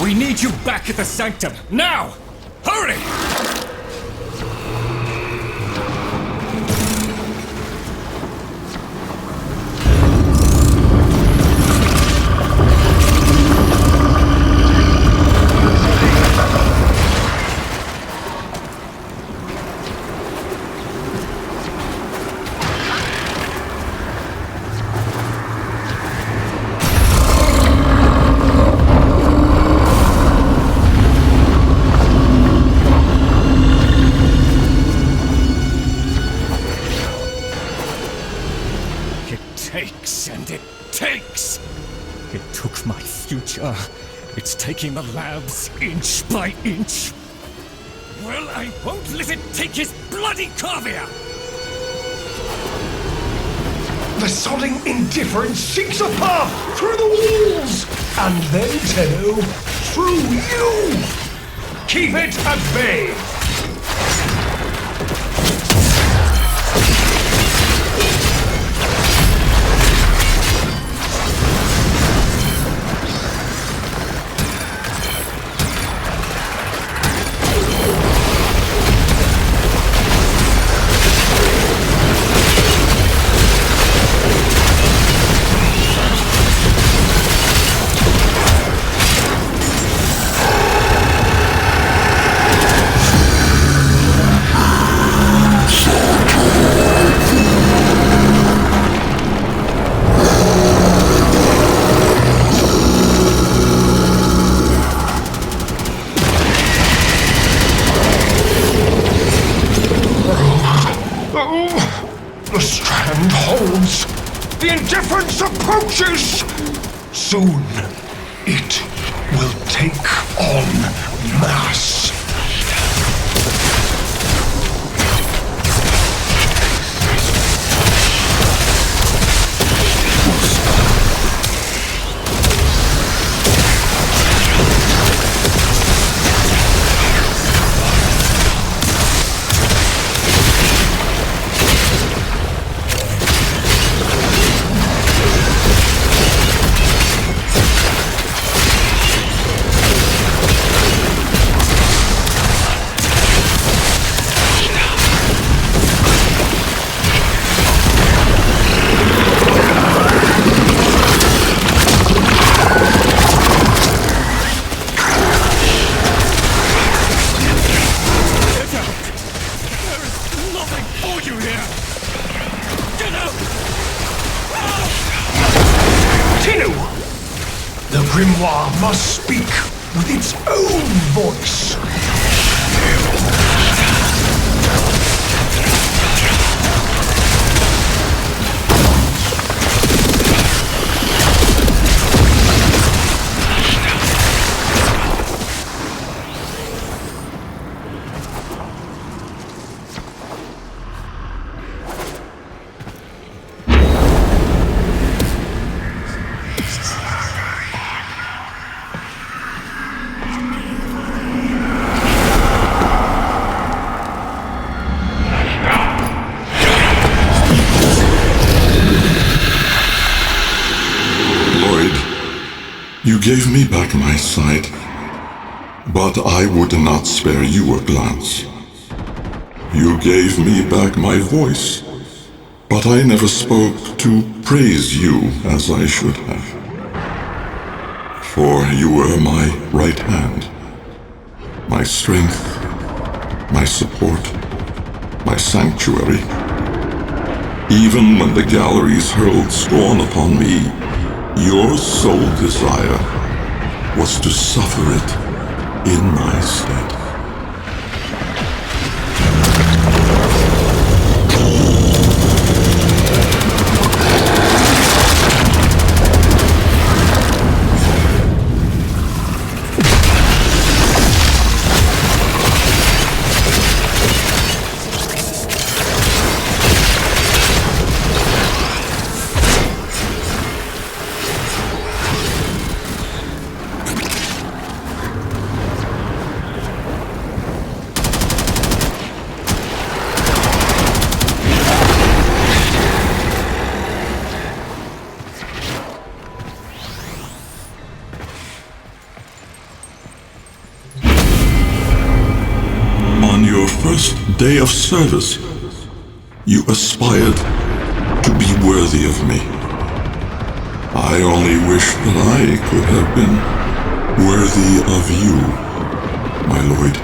We need you back at the Sanctum, now! Hurry! It took my future. It's taking the labs inch by inch. Well, I won't let it take his bloody Carvia! The sodding indifference seeks a path through the walls! And then, Tenno, through you! Keep it at bay! the indifference approaches, soon it will take on mass. The grimoire must speak with its own voice. You gave me back my sight, but I would not spare you a glance. You gave me back my voice, but I never spoke to praise you as I should have. For you were my right hand, my strength, my support, my sanctuary. Even when the galleries hurled scorn upon me, your sole desire was to suffer it in my stead. First day of service, you aspired to be worthy of me. I only wish that I could have been worthy of you, my lord.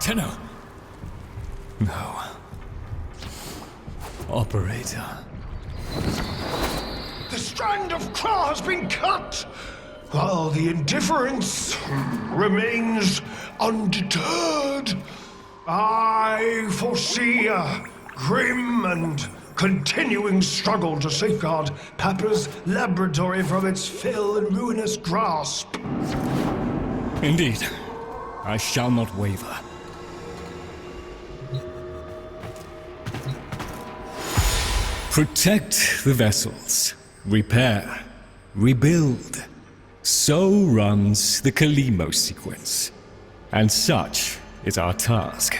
Tenno. No. Operator. The strand of claw has been cut, while the indifference remains undeterred. I foresee a grim and continuing struggle to safeguard Papa's laboratory from its fell and ruinous grasp. Indeed. I shall not waver. Protect the vessels. Repair. Rebuild. So runs the Kalimo sequence. And such is our task.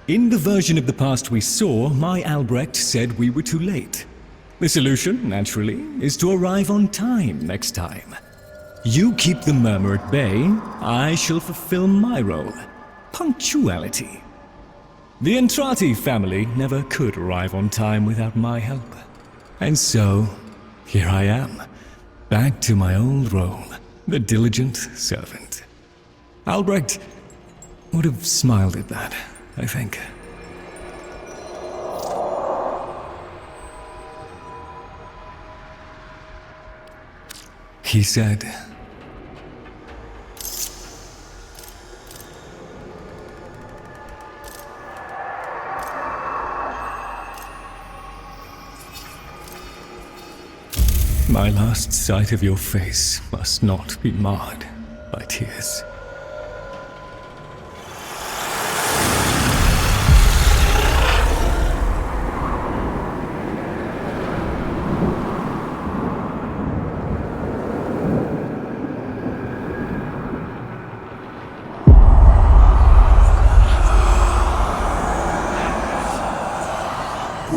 In the version of the past we saw, my Albrecht said we were too late. The solution, naturally, is to arrive on time next time. You keep the murmur at bay, I shall fulfill my role. Punctuality. The Entrati family never could arrive on time without my help. And so, here I am, back to my old role, the diligent servant. Albrecht would have smiled at that, I think. He said, my last sight of your face must not be marred by tears.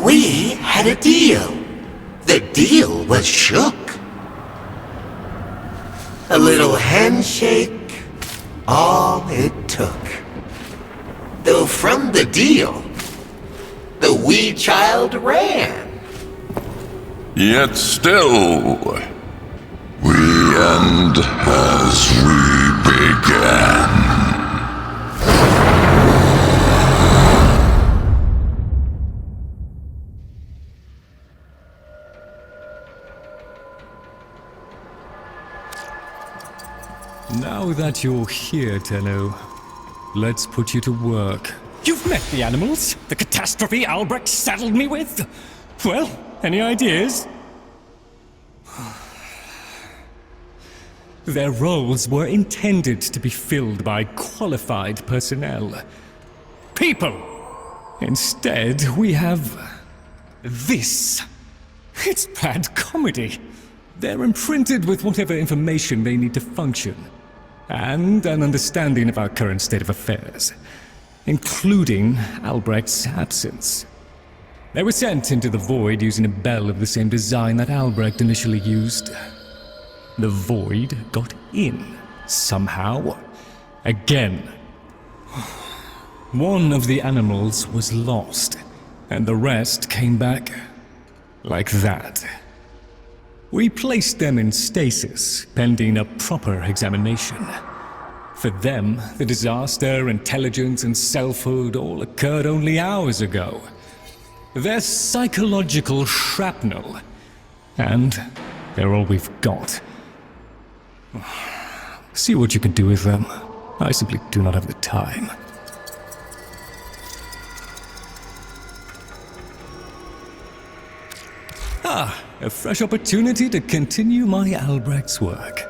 We had a deal. The deal was shook. A little handshake, all it took. Though from the deal, the wee child ran. Yet still, we end as we began. Now that you're here, Tenno, let's put you to work. You've met the animals? The catastrophe Albrecht saddled me with? Well, any ideas? Their roles were intended to be filled by qualified personnel. People! Instead, we have this. It's bad comedy. They're imprinted with whatever information they need to function, and an understanding of our current state of affairs, including Albrecht's absence. They were sent into the void using a bell of the same design that Albrecht initially used. The void got in, somehow. Again. One of the animals was lost, and the rest came back like that. We placed them in stasis, pending a proper examination. For them, the disaster, intelligence, and selfhood all occurred only hours ago. They're psychological shrapnel, and they're all we've got. See what you can do with them. I simply do not have the time. Ah, a fresh opportunity to continue my Albrecht's work.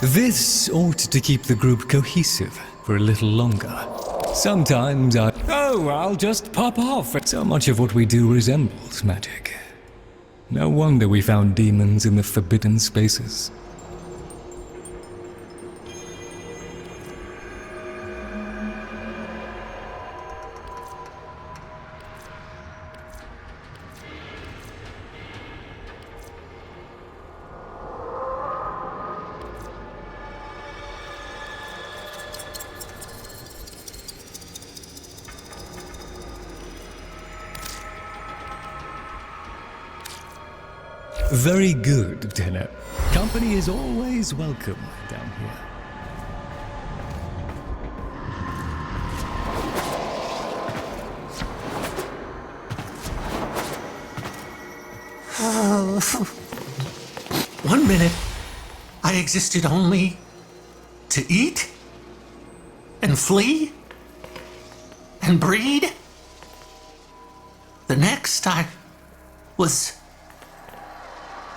This ought to keep the group cohesive for a little longer. Sometimes I'll just pop off. So much of what we do resembles magic. No wonder we found demons in the forbidden spaces. Very good, Tenno. Company is always welcome down here. one minute, I existed only to eat and flee and breed. The next, I was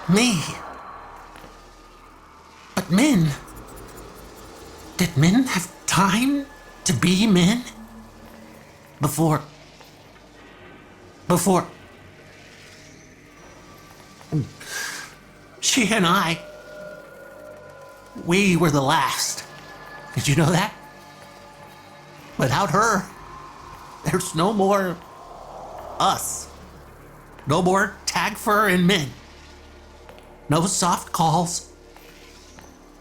me. But men, did men have time to be men? Before she and I, we were the last. Did you know that? Without her, there's no more us. No more tag fur and men. No soft calls.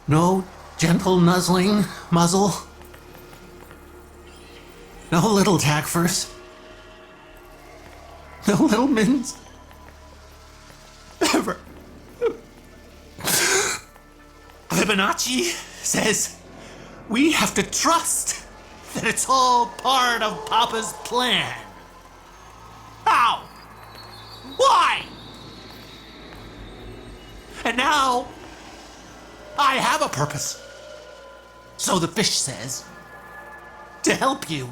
No gentle nuzzling muzzle. No little tag furs. No little mins. Ever. Fibonacci says we have to trust that it's all part of Papa's plan. How? Why? And now, I have a purpose. So the fish says, to help you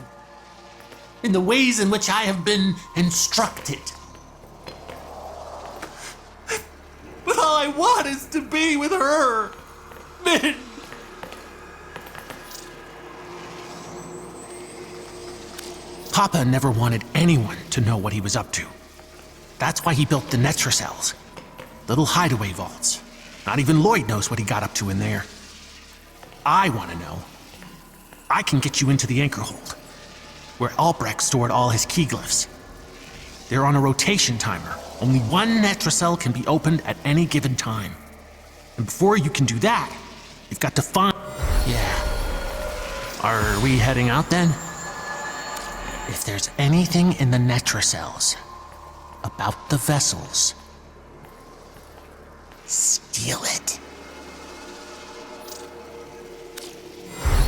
in the ways in which I have been instructed. But all I want is to be with her. Min. Papa never wanted anyone to know what he was up to. That's why he built the Netracells. Little hideaway vaults. Not even Lloyd knows what he got up to in there. I want to know. I can get you into the anchor hold, where Albrecht stored all his key glyphs. They're on a rotation timer. Only one Netracell can be opened at any given time. And before you can do that, you've got to find... Yeah. Are we heading out then? If there's anything in the Netracells about the vessels, steal it.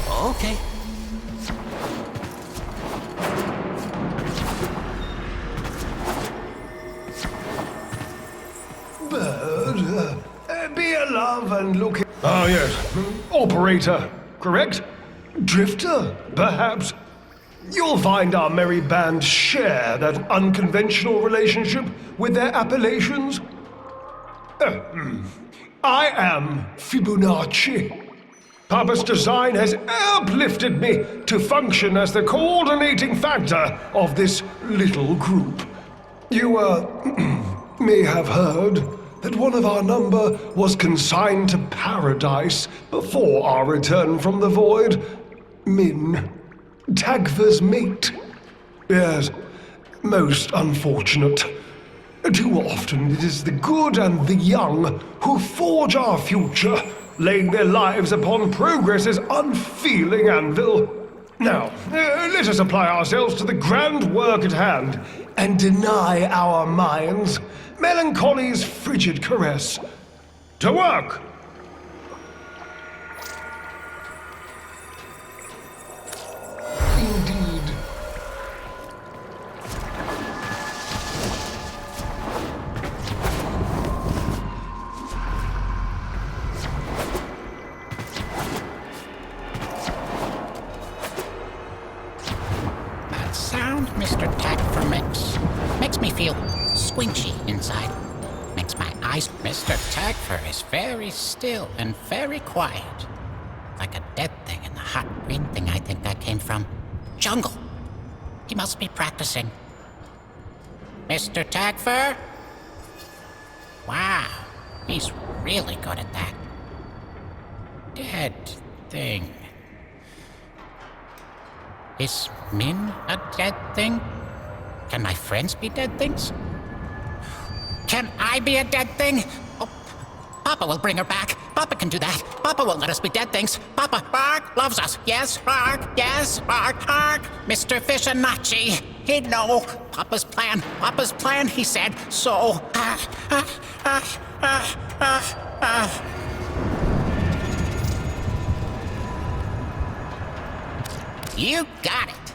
Okay. Bird, be a love and look... Ah, yes. Operator, correct? Drifter, perhaps? You'll find our merry band share that unconventional relationship with their appellations. I am Fibonacci. Papa's design has uplifted me to function as the coordinating factor of this little group. You, may have heard that one of our number was consigned to paradise before our return from the void. Min. Tagver's mate. Yes, most unfortunate. Too often it is the good and the young who forge our future, laying their lives upon progress's unfeeling anvil. Now, let us apply ourselves to the grand work at hand, and deny our minds melancholy's frigid caress. To work! Indeed. That sound Mr. Tagfer makes me feel squinchy inside. Makes my eyes... Mr. Tagfer is very still and very quiet. Like a dead thing in the hot green thing I think that came from. Jungle. He must be practicing. Mr. Tagfer? Wow, he's really good at that. Dead thing. Is Min a dead thing? Can my friends be dead things? Can I be a dead thing? Oh, Papa will bring her back. Papa can do that. Papa won't let us be dead things. Papa, bark, loves us. Yes, bark, bark. Mr. Fibonacci, he'd know. Papa's plan, he said. So, You got it.